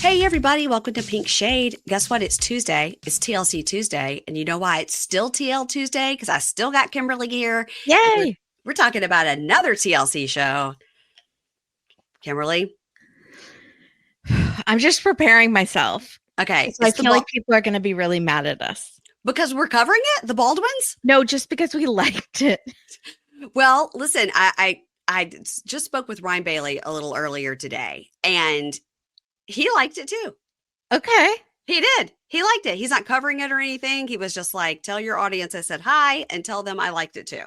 Hey, everybody, welcome to Pink Shade. Guess what? It's Tuesday. It's TLC Tuesday. And you know why it's still TL Tuesday? Because I still got Kimberly here. And Yay! we're talking about another TLC show. Kimberly? I'm just preparing myself. Okay. I feel like people are going to be really mad at us. Because we're covering it? The Baldwins? No, just because we liked it. Well, listen, I just spoke with Ryan Bailey a little earlier today, and he liked it too. Okay. He did. He liked it. He's not covering it or anything. He was just like, tell your audience I said hi and tell them I liked it too.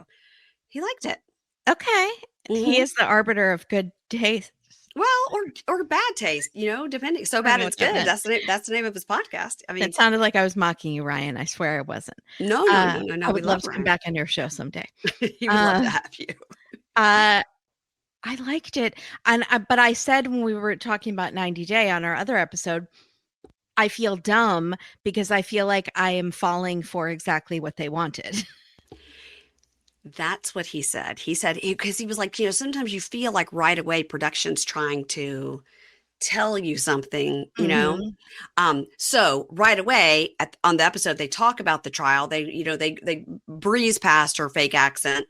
He liked it. Okay. He is the arbiter of good taste. Well, or bad taste, depending. So bad it's good. That's the name of his podcast. I mean, it sounded like I was mocking you, Ryan. I swear I wasn't. No. I would love to come back on your show someday. He would love to have you. I liked it. But I said when we were talking about 90 Day on our other episode, I feel dumb because I feel like I am falling for exactly what they wanted. That's what he said. He said, because he was like, sometimes you feel like right away production's trying to tell you something, So right away on the episode, they talk about the trial. They breeze past her fake accent.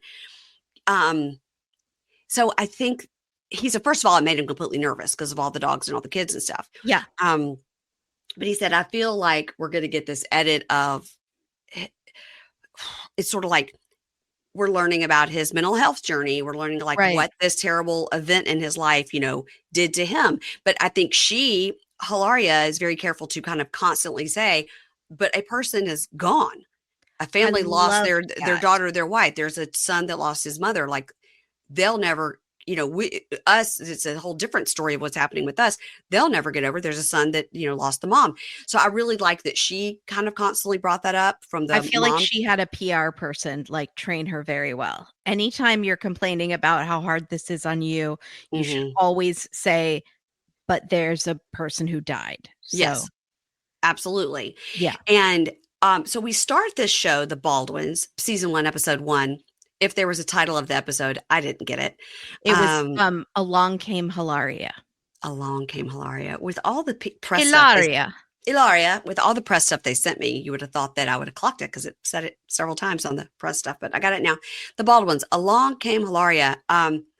So I think he said, first of all, it made him completely nervous because of all the dogs and all the kids and stuff. Yeah. But he said, I feel like we're going to get this edit of, it's sort of like we're learning about his mental health journey. We're learning what this terrible event in his life, did to him. But I think Hilaria is very careful to kind of constantly say, but a person is gone. A family lost their daughter, their wife. There's a son that lost his mother. Like they'll never, it's a whole different story of what's happening with us. They'll never get over. There's a son that, lost the mom. So I really like that she kind of constantly brought that up from the I feel like she had a PR person train her very well. Anytime you're complaining about how hard this is on you, you should always say, but there's a person who died. So. Yes, absolutely. Yeah. And so we start this show, The Baldwins, season 1, episode 1. If there was a title of the episode, I didn't get it. It was Along Came Hilaria. Along Came Hilaria. With all the press Hilaria. Hilaria, with all the press stuff they sent me, you would have thought that I would have clocked it because it said it several times on the press stuff, but I got it now. The Baldwins, Along Came Hilaria.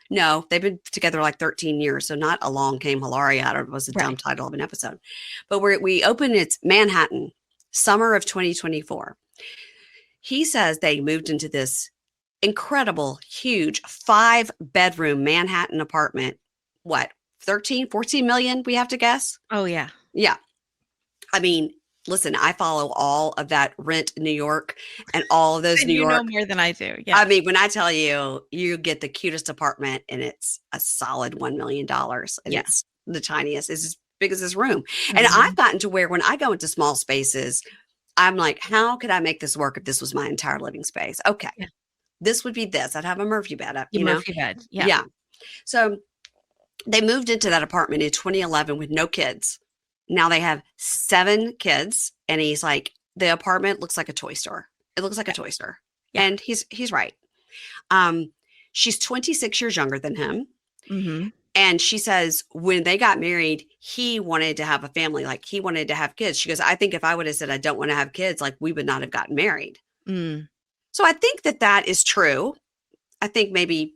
No, they've been together like 13 years, so not Along Came Hilaria. I don't know, it was a dumb title of an episode. But we open, it's Manhattan, summer of 2024. He says they moved into this incredible, huge 5-bedroom Manhattan apartment. What, 13, 14 million, we have to guess? Oh, yeah. Yeah. I mean, listen, I follow all of that Rent New York and all of those New York. You know more than I do. Yeah. I mean, when I tell you, you get the cutest apartment and it's a solid $1 million. And it's the tiniest. It's as big as this room. And I've gotten to where when I go into small spaces, I'm like, how could I make this work if this was my entire living space? Okay. Yeah. This would be this. I'd have a Murphy bed up, Murphy bed. Yeah. Yeah. So they moved into that apartment in 2011 with no kids. Now they have 7 kids. And he's like, the apartment looks like a toy store. It looks like a toy store. Yeah. And he's right. She's 26 years younger than him. Mm-hmm. And she says when they got married, he wanted to have a family. Like he wanted to have kids. She goes, I think if I would have said I don't want to have kids, like we would not have gotten married. Mm. So I think that is true. I think maybe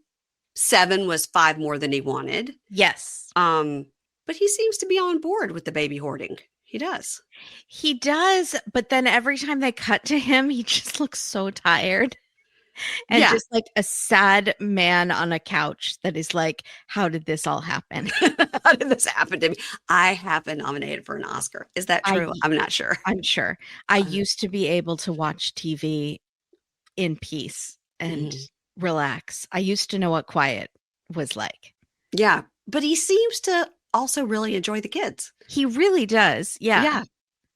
7 was 5 more than he wanted. Yes. But he seems to be on board with the baby hoarding. He does. He does. But then every time they cut to him, he just looks so tired. And just like a sad man on a couch that is like, how did this all happen? How did this happen to me? I have been nominated for an Oscar. Is that true? I'm not sure. I'm sure. I used to be able to watch TV in peace and relax. I used to know what quiet was like. Yeah. But he seems to also really enjoy the kids. He really does. Yeah. Yeah.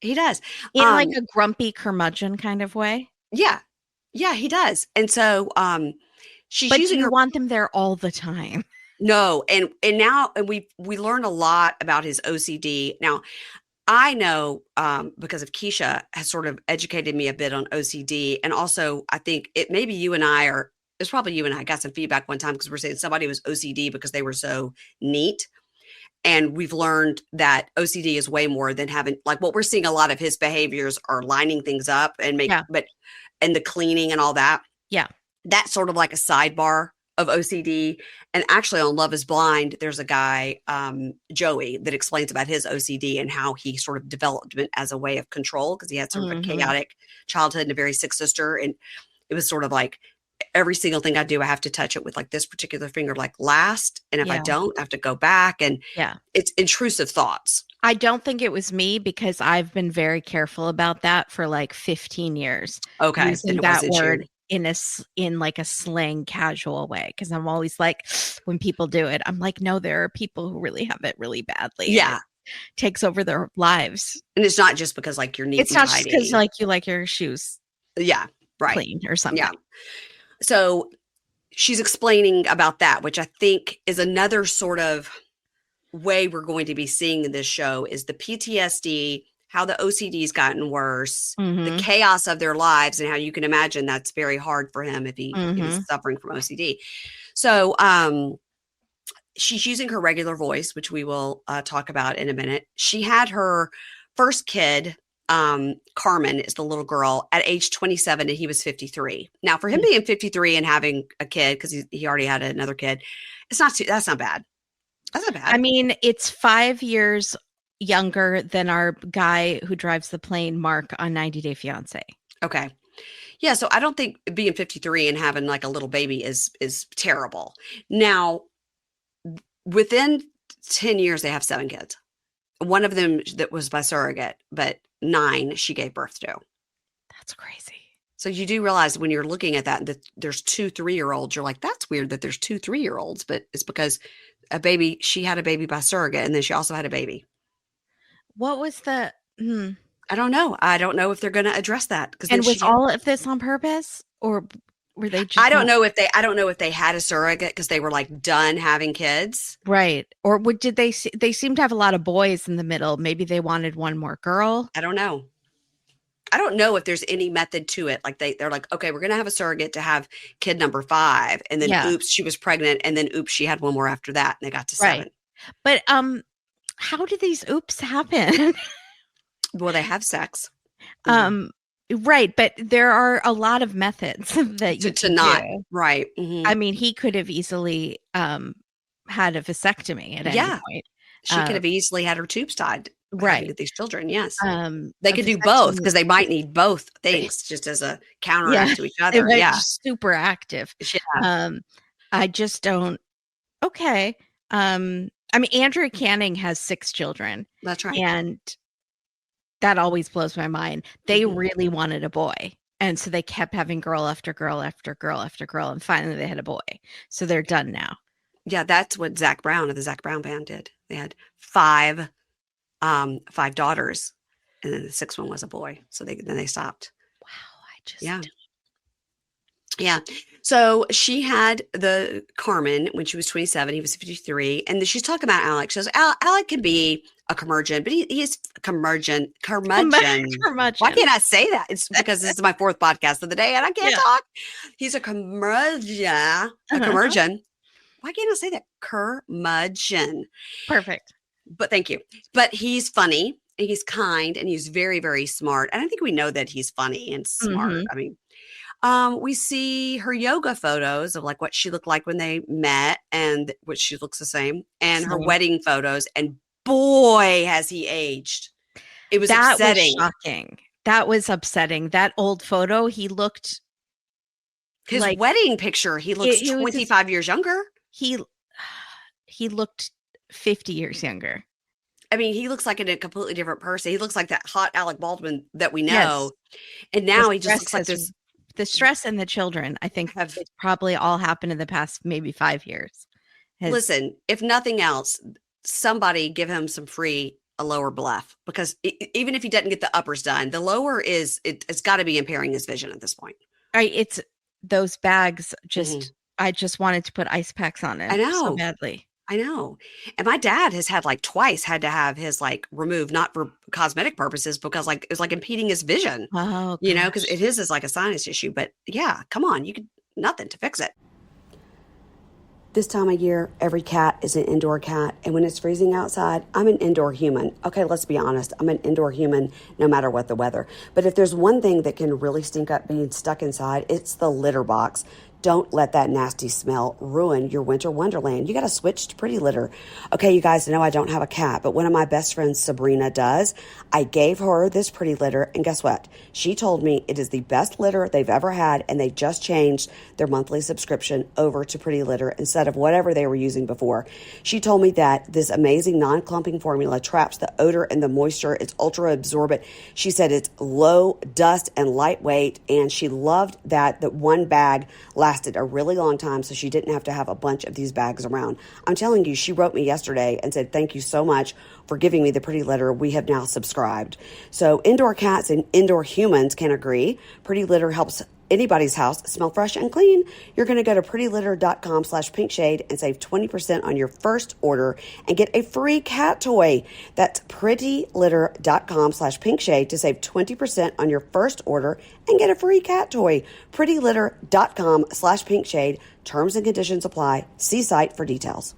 He does. In like a grumpy curmudgeon kind of way. Yeah. Yeah, he does. And so she's but using you want them there all the time. No. And now we learn a lot about his OCD. Now, I know because of Keisha has sort of educated me a bit on OCD. And also, I think it's probably you and I got some feedback one time because we're saying somebody was OCD because they were so neat. And we've learned that OCD is way more than having, like, what we're seeing a lot of his behaviors are lining things up and Yeah. and the cleaning and all that. Yeah. That's sort of like a sidebar of OCD. And actually on Love is Blind, there's a guy, Joey, that explains about his OCD and how he sort of developed it as a way of control, because he had sort of a chaotic childhood and a very sick sister. And it was sort of like, every single thing I do, I have to touch it with like this particular finger, like last. And if I don't, I have to go back. And it's intrusive thoughts. I don't think it was me, because I've been very careful about that for like 15 years. Okay. Using that word in like a slang casual way, because I'm always like, when people do it, I'm like, no, there are people who really have it really badly. Yeah. Takes over their lives. And it's not just because like you're neat it's and not tidy. just because like you like your shoes clean or something. Yeah. So she's explaining about that, which I think is another sort of way we're going to be seeing in this show, is the PTSD, how the OCD's gotten worse, the chaos of their lives, and how you can imagine that's very hard for him if he is suffering from OCD. So she's using her regular voice, which we will talk about in a minute. She had her first kid, Carmen is the little girl, at age 27, and he was 53. Now, for him being 53 and having a kid, because he already had another kid, that's not bad. That's not bad. I mean, it's 5 years younger than our guy who drives the plane, Mark, on 90 Day Fiance. Okay. Yeah, so I don't think being 53 and having like a little baby is terrible. Now, within 10 years, they have 7 kids. One of them that was by surrogate, but 9 she gave birth to. That's crazy. So you do realize when you're looking at that there's 2 3-year-olds, you're like, that's weird that there's 2 3-year-olds, but it's because she had a baby by surrogate, and then she also had a baby. What was the I don't know. I don't know if they're going to address that. And was all of this on purpose, or were they just I don't know if they had a surrogate because they were like done having kids. Right. Or did they seem to have a lot of boys in the middle. Maybe they wanted one more girl. I don't know. I don't know if there's any method to it. Like they're like, okay, we're going to have a surrogate to have kid number 5. And then oops, she was pregnant. And then oops, she had one more after that. And they got to 7. But how do these oops happen? Well, they have sex. Right. But there are a lot of methods that you to not. Do. Right. Mm-hmm. I mean, he could have easily had a vasectomy at any point. She could have easily had her tubes tied. Right. With these children. Yes. They could do both, because they might need both things just as a counteract to each other. They're super active. Yeah. I just don't. Okay. I mean, Andrew Canning has 6 children. That's right. And that always blows my mind. They really wanted a boy. And so they kept having girl after girl after girl after girl. And finally they had a boy. So they're done now. Yeah, that's what Zach Brown of the Zach Brown Band did. They had 5 daughters, and then the 6th one was a boy. So then they stopped. Wow. Yeah. So she had the Carmen when she was 27. He was 53. And then she's talking about Alec. She goes, Alec can be a curmudgeon, but he is a curmudgeon. Curmudgeon. Why can't I say that? It's because this is my 4th podcast of the day and I can't talk. He's a curmudgeon. A curmudgeon. Why can't I say that? Curmudgeon. Perfect. But thank you. But he's funny, and he's kind, and he's very, very smart. And I think we know that he's funny and smart. I mean, we see her yoga photos of like what she looked like when they met, and what she looks the same, and her wedding photos. And boy, has he aged. It was upsetting. Was shocking. That was upsetting. That old photo, he looked. His wedding picture, he looks 25 years younger. He looked 50 years younger. I mean, he looks like a completely different person. He looks like that hot Alec Baldwin that we know. Yes. And now he just looks like this. The stress and the children, I think, have probably all happened in the past maybe 5 years. Listen, if nothing else, somebody give him some free a lower bluff, because even if he doesn't get the uppers done, the lower it's got to be impairing his vision at this point. Right. It's those bags. I just wanted to put ice packs on it. I know so badly. I know. And my dad has had like twice had to have his like removed, not for cosmetic purposes, because like it was like impeding his vision. Oh, you know, because his is like a sinus issue. But yeah, come on, you could nothing to fix it. This time of year, every cat is an indoor cat. And when it's freezing outside, I'm an indoor human. Okay, let's be honest. I'm an indoor human no matter what the weather. But if there's one thing that can really stink up being stuck inside, it's the litter box. Don't let that nasty smell ruin your winter wonderland. You got to switch to Pretty Litter. Okay, you guys know I don't have a cat, but one of my best friends, Sabrina, does. I gave her this Pretty Litter, and guess what? She told me it is the best litter they've ever had, and they just changed their monthly subscription over to Pretty Litter instead of whatever they were using before. She told me that this amazing non-clumping formula traps the odor and the moisture. It's ultra absorbent. She said it's low dust and lightweight, and she loved that the one bag lasted a really long time, so she didn't have to have a bunch of these bags around. I'm telling you, she wrote me yesterday and said, thank you so much for giving me the Pretty Litter. We have now subscribed. So indoor cats and indoor humans can agree. Pretty Litter helps anybody's house smell fresh and clean. You're going to go to prettylitter.com/pinkshade and save 20% on your first order and get a free cat toy. That's prettylitter.com/pinkshade to save 20% on your first order and get a free cat toy. prettylitter.com/pinkshade. Terms and conditions apply. See site for details.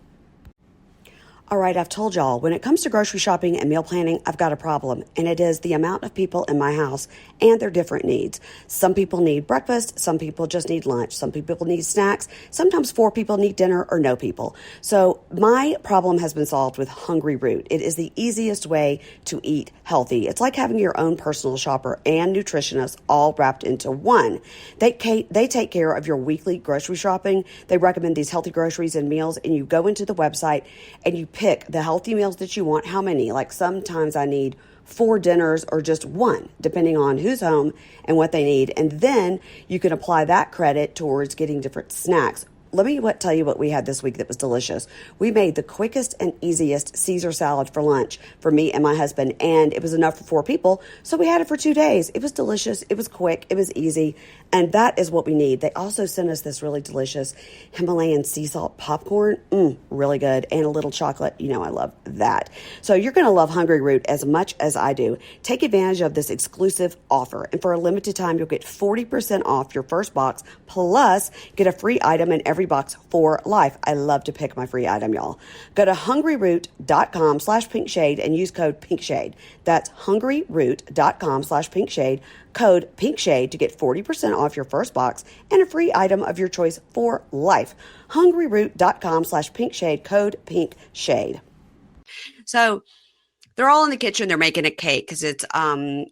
All right, I've told y'all, when it comes to grocery shopping and meal planning, I've got a problem, and it is the amount of people in my house and their different needs. Some people need breakfast, some people just need lunch, some people need snacks, sometimes 4 people need dinner or no people. So my problem has been solved with Hungry Root. It is the easiest way to eat healthy. It's like having your own personal shopper and nutritionist all wrapped into one. They take care of your weekly grocery shopping. They recommend these healthy groceries and meals, and you go into the website and you pick the healthy meals that you want. How many? Like sometimes I need 4 dinners or just 1, depending on who's home and what they need. And then you can apply that credit towards getting different snacks. Let me tell you what we had this week that was delicious. We made the quickest and easiest Caesar salad for lunch for me and my husband, and it was enough for 4 people, so we had it for 2 days. It was delicious. It was quick. It was easy, and that is what we need. They also sent us this really delicious Himalayan sea salt popcorn. Really good, and a little chocolate. You know I love that. So you're going to love Hungry Root as much as I do. Take advantage of this exclusive offer, and for a limited time, you'll get 40% off your first box, plus get a free item in every box for life. I love to pick my free item, y'all. Go to hungryroot.com/pinkshade and use code pinkshade. That's hungryroot.com/pinkshade, code pinkshade to get 40% off your first box and a free item of your choice for life. hungryroot.com/pinkshade, code pinkshade. So they're all in the kitchen. They're making a cake because it's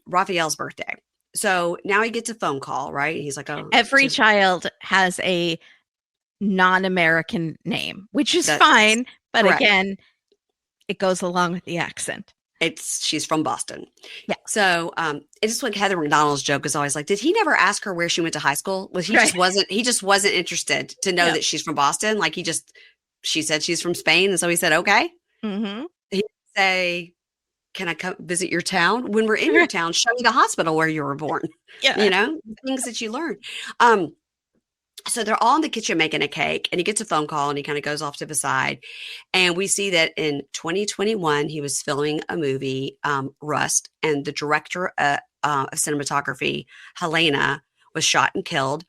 Raphael's birthday. So now he gets a phone call, right? He's like, oh, every child has a non-American name, which is fine, but correct. Again, it goes along with the accent. She's from Boston. Yeah. So it's just like Heather McDonald's joke is always like, did he never ask her where she went to high school? He just wasn't interested to know that she's from Boston. Like she said she's from Spain. And so he said, okay. Mm-hmm. He'd say, can I come visit your town? When we're in your town, show me the hospital where you were born. Yeah. You know, things that you learn. So they're all in the kitchen making a cake, and he gets a phone call and he kind of goes off to the side. And we see that in 2021, he was filming a movie, Rust, and the director of cinematography, Helena, was shot and killed.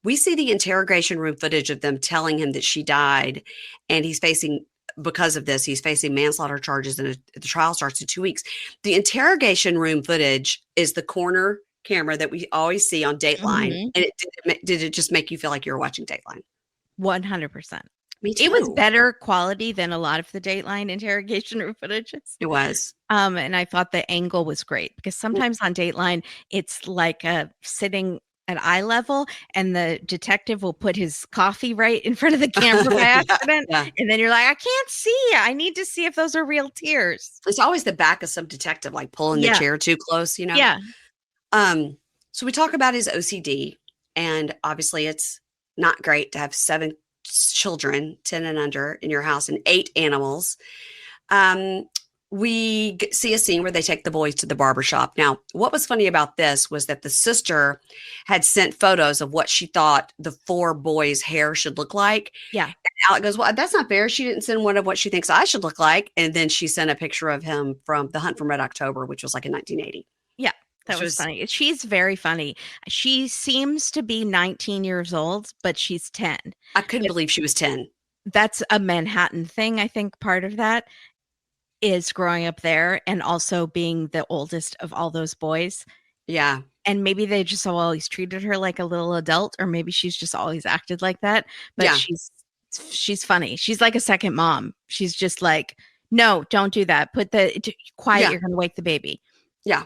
We see the interrogation room footage of them telling him that she died, and because of this, he's facing manslaughter charges, and the trial starts in 2 weeks. The interrogation room footage is the corner camera that we always see on Dateline. Mm-hmm. And did it just make you feel like you were watching Dateline? 100%. Me too. It was better quality than a lot of the Dateline interrogation room footages. It was. And I thought the angle was great because sometimes on Dateline, it's like sitting at eye level and the detective will put his coffee right in front of the camera by accident. Yeah. And then you're like, I can't see. I need to see if those are real tears. It's always the back of some detective, like pulling the chair too close, you know? Yeah. So we talk about his OCD, and obviously it's not great to have 7 children, 10 and under, in your house, and 8 animals. We see a scene where they take the boys to the barbershop. Now, what was funny about this was that the sister had sent photos of what she thought the 4 boys' hair should look like. Yeah. And Alec goes, well, that's not fair. She didn't send one of what she thinks I should look like. And then she sent a picture of him from The Hunt for Red October, which was like in 1980. Yeah. That She was was, funny. She's very funny. She seems to be 19 years old, but she's 10. I couldn't But believe she was 10. that's a Manhattan thing. I think part of that is growing up there and also being the oldest of all those boys. Yeah. And maybe they just always treated her like a little adult, or maybe she's just always acted like that. But Yeah. she's funny. She's like a second mom. She's just like, no, don't do that. Quiet. Yeah. You're gonna wake the baby. Yeah.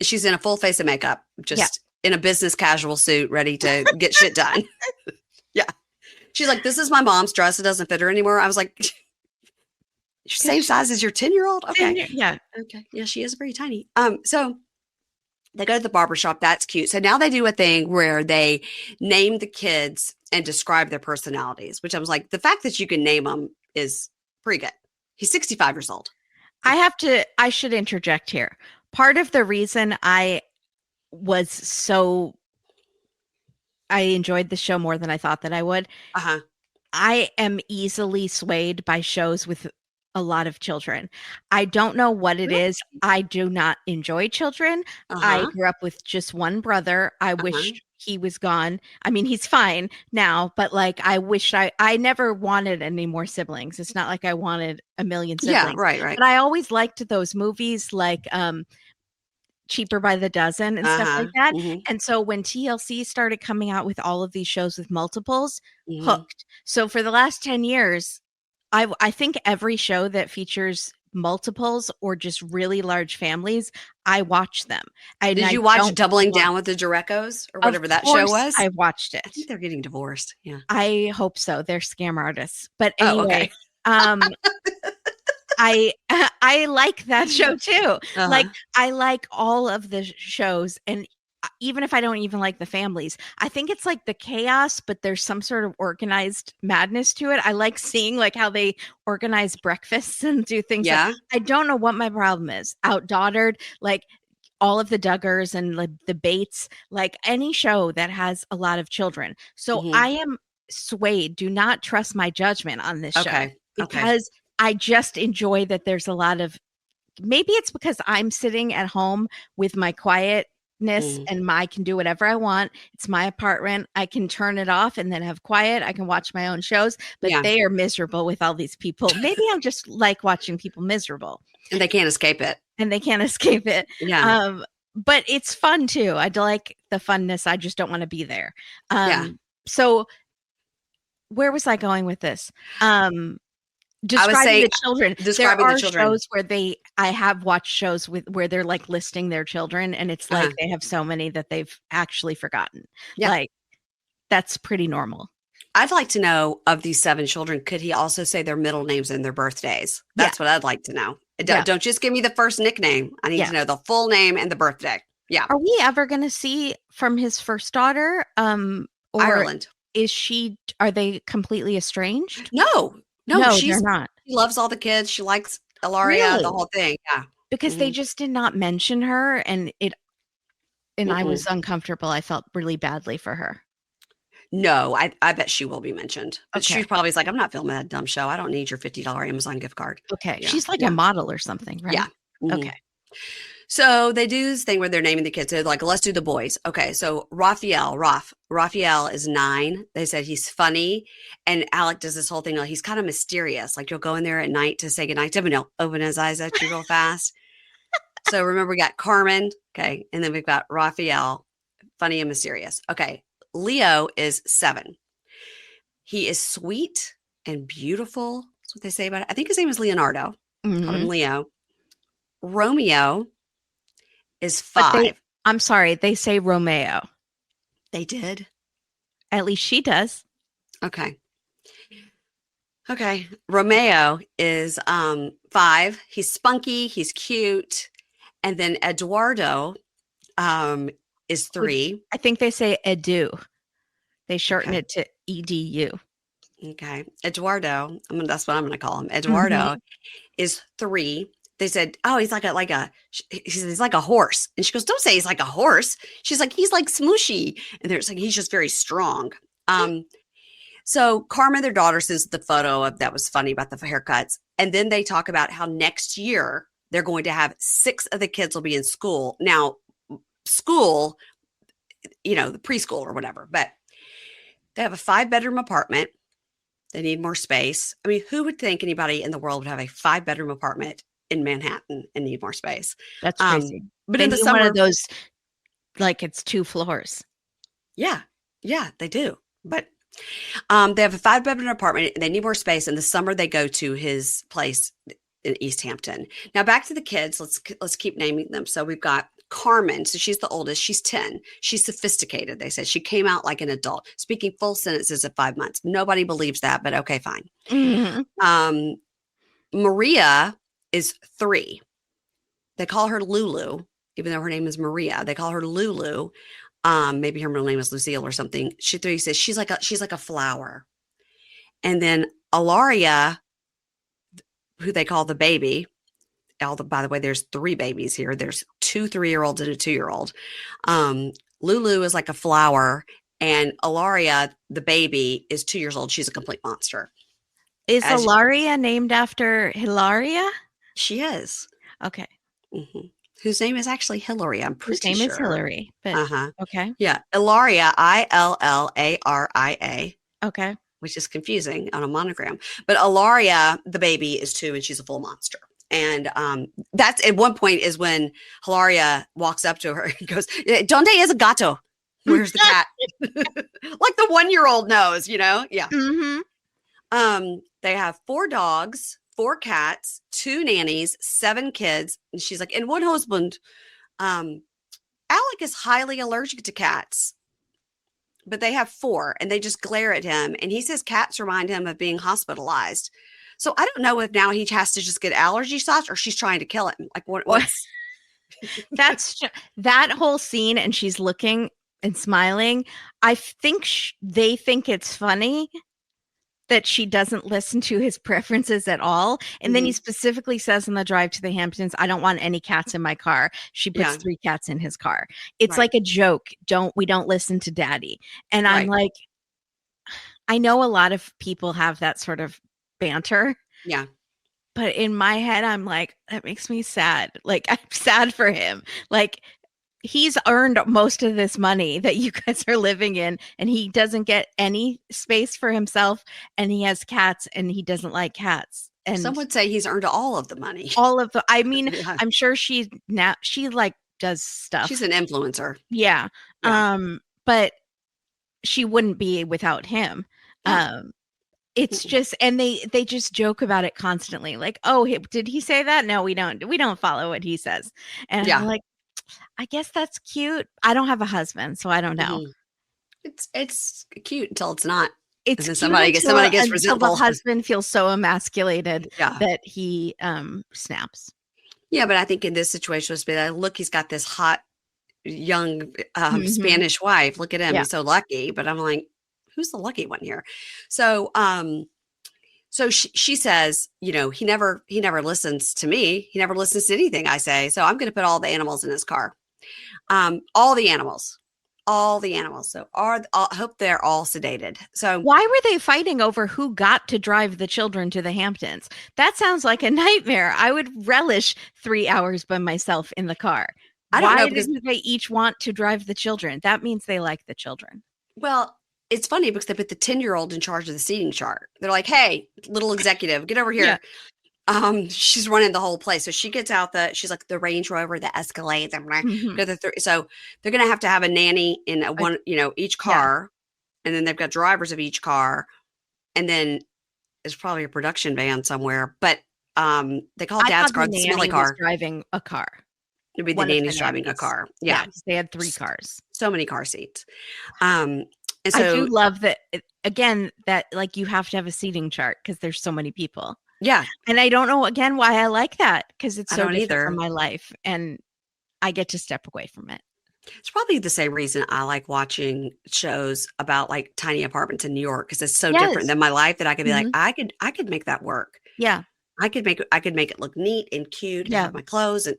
She's in a full face of makeup, Yeah. just in a business casual suit, ready to get shit done. Yeah. She's like, this is my mom's dress. It doesn't fit her anymore. I was like, same size as your 10-year-old? Okay. Yeah. Okay. Yeah, she is very tiny. So they go to the barber shop. That's cute. So now they do a thing where they name the kids and describe their personalities, which I was like, the fact that you can name them is pretty good. He's 65 years old. I should interject here. Part of the reason was so I enjoyed the show more than I thought that I would. Uh-huh. I am easily swayed by shows with a lot of children. I don't know what it Really? is. I do not enjoy children. I Uh-huh. grew up with just one brother. I Uh-huh. wish he was gone. I mean, he's fine now, but like I never wanted any more siblings. It's not like I wanted a million Yeah, siblings. right, right. But I always liked those movies like Cheaper by the Dozen and stuff like Uh-huh. that. Mm-hmm. And so when TLC started coming out with all of these shows with multiples, Mm-hmm. hooked. So for the last 10 years, I think every show that features multiples or just really large families, I watch them. And Did I you watch don't Doubling want- Down with the Direcos or Of whatever that show course, was? I watched I it. think they're getting divorced. Yeah. I hope so. They're scam artists. But Oh, anyway, okay. I I like that show too. Like Uh-huh. I like all of the shows, and even if I don't even like the families, I think it's like the chaos, but there's some sort of organized madness to it. I like seeing like how they organize breakfasts and do things. Yeah. I don't know what my problem is. Outdaughtered, like all of the Duggars and like the Bates, like any show that has a lot of children. So Mm-hmm. I am swayed. Do not trust my judgment on this show Okay. Okay. because I just enjoy that there's a lot of, maybe it's because I'm sitting at home with my quietness Mm. and I can do whatever I want. It's my apartment. I can turn it off and then have quiet. I can watch my own shows, but Yeah. they are miserable with all these people. Maybe I'm just like watching people miserable And they can't escape it. and they can't escape it. Yeah. But it's fun too. I like the funness. I just don't want to be there. Yeah. So where was I going with this? Describing say the children. describing There the are children. shows where I have watched shows where they're like listing their children, and it's like they have so many that they've actually forgotten. Yeah. Like that's pretty normal. I'd like to know, of these 7 children, could he also say their middle names and their birthdays? That's what I'd like to know. Yeah. Don't just give me the first nickname. I need Yeah. to know the full name and the birthday. Yeah. Are we ever going to see from his first daughter? Or Ireland. are they completely estranged? No, No, she they're not. loves all the kids. She likes Hilaria, Really? the whole thing. Yeah. Because they just did not mention her, and I was Mm-mm. uncomfortable. I felt really badly for her. No, I bet she will be mentioned. But Okay. she probably is like, I'm not filming that dumb show. I don't need your $50 Amazon gift card. Okay. Yeah, She's like yeah. a model or something, right? Yeah. Mhm. Okay. So they do this thing where they're naming the kids. They're like, let's do the boys. Okay. So Raphael is 9. They said he's funny. And Alec does this whole thing. Like, he's kind of mysterious. Like, you'll go in there at night to say goodnight to him and he'll open his eyes at you real fast. So remember, we got Carmen. Okay. And then we've got Raphael, funny and mysterious. Okay. Leo is 7. He is sweet and beautiful. That's what they say about it. I think his name is Leonardo. Called him Mhm. Leo. Romeo is But 5. I'm sorry, they say Romeo. They did? At least she does. Okay. Okay. Romeo is 5. He's spunky. He's cute. And then Eduardo is 3. I think they say edu. They shorten Okay. it to edu. Okay. Eduardo, that's what I'm going to call him. Eduardo is 3. They said, oh, he's like he's like a horse. And she goes, don't say he's like a horse. She's like, he's like smooshy. And they're like, he's just very strong. So Karma, their daughter, says the photo that was funny about the haircuts. And then they talk about how next year they're going to have 6 of the kids will be in school. Now, school, the preschool or whatever. But they have a 5-bedroom apartment. They need more space. I mean, who would think anybody in the world would have a 5-bedroom apartment in Manhattan and need more space? That's crazy. But They in the need one summer, of those, like it's 2 floors. yeah, they do. But they have a 5-bedroom apartment. And they need more space. In the summer, they go to his place in East Hampton. Now, back to the kids. Let's keep naming them. So we've got Carmen. So she's the oldest. She's 10. She's sophisticated. They said she came out like an adult, speaking full sentences at 5 months. Nobody believes that, but okay, fine. Mm-hmm. Maria is 3. They call her Lulu, even though her name is Maria. They call her Lulu. Maybe her middle name is Lucille or something. She 3 says she's like a flower. And then Ilaria, who they call the baby. By the way, there's 3 babies here. There's 2 3-year-olds and a 2-year-old. Lulu is like a flower, and Ilaria, the baby, is 2 years old. She's a complete monster. Is Hilaria named after Hilaria? She is. Okay. Mm-hmm. Whose name is actually Hillary. I'm pretty sure. Whose name is Hillary. But okay. Yeah. Ilaria, Illaria. Okay. Which is confusing on a monogram. But Ilaria, the baby, is 2, and she's a full monster. And that's at one point is when Hilaria walks up to her and goes, "Donde es el gato?" Where's the cat? Like the 1-year-old knows, Yeah. Mm-hmm. They have 4 dogs, 4 cats, 2 nannies, 7 kids. And she's like, and 1 husband. Alec is highly allergic to cats, but they have 4 and they just glare at him. And he says cats remind him of being hospitalized. So I don't know if now he has to just get allergy shots or she's trying to kill him. Like what's That's that whole scene, and she's looking and smiling. I think they think it's funny that she doesn't listen to his preferences at all. And then he specifically says on the drive to the Hamptons, "I don't want any cats in my car." She puts 3 cats in his car. It's like a joke. We don't listen to daddy. And I'm like, I know a lot of people have that sort of banter. Yeah. But in my head, I'm like, that makes me sad. Like, I'm sad for him. Like, he's earned most of this money that you guys are living in, and he doesn't get any space for himself, and he has cats, and he doesn't like cats. And some would say he's earned all of the money. I mean, I'm sure she like does stuff. She's an influencer. Yeah. But she wouldn't be without him. Yeah. It's just, and they just joke about it constantly. Like, "Oh, did he say that? No, we don't follow what he says." And I'm like, I guess that's cute. I don't have a husband, so I don't know. It's cute until it's not. It's somebody gets resentful. The husband feels so emasculated that he snaps. Yeah, but I think in this situation, it's been like, look, he's got this hot young Spanish wife. Look at him; he's so lucky. But I'm like, who's the lucky one here? So, so she says, he never listens to me. He never listens to anything I say. So I'm going to put all the animals in his car. All the animals. So I hope they're all sedated. So why were they fighting over who got to drive the children to the Hamptons? That sounds like a nightmare. I would relish 3 hours by myself in the car. I don't know, because they each want to drive the children. That means they like the children. Well, it's funny because they put the 10-year-old in charge of the seating chart. They're like, "Hey, little executive, get over here." Yeah. She's running the whole place. So she gets out she's like the Range Rover, the Escalade. So they're going to have a nanny in each car. And then they've got drivers of each car. And then there's probably a production van somewhere, but they call Dad's car the smelly car. Driving a car. It'd be the nanny's driving a car. Yeah. They had 3 cars. So many car seats. And so, I do love that, again, that like you have to have a seating chart because there's so many people. Yeah. And I don't know, again, why I like that, because it's so different either. from my life, and I get to step away from it. It's probably the same reason I like watching shows about like tiny apartments in New York, because it's so different than my life that I could be like, I could make that work. Yeah. I could make it look neat and cute and have my clothes. And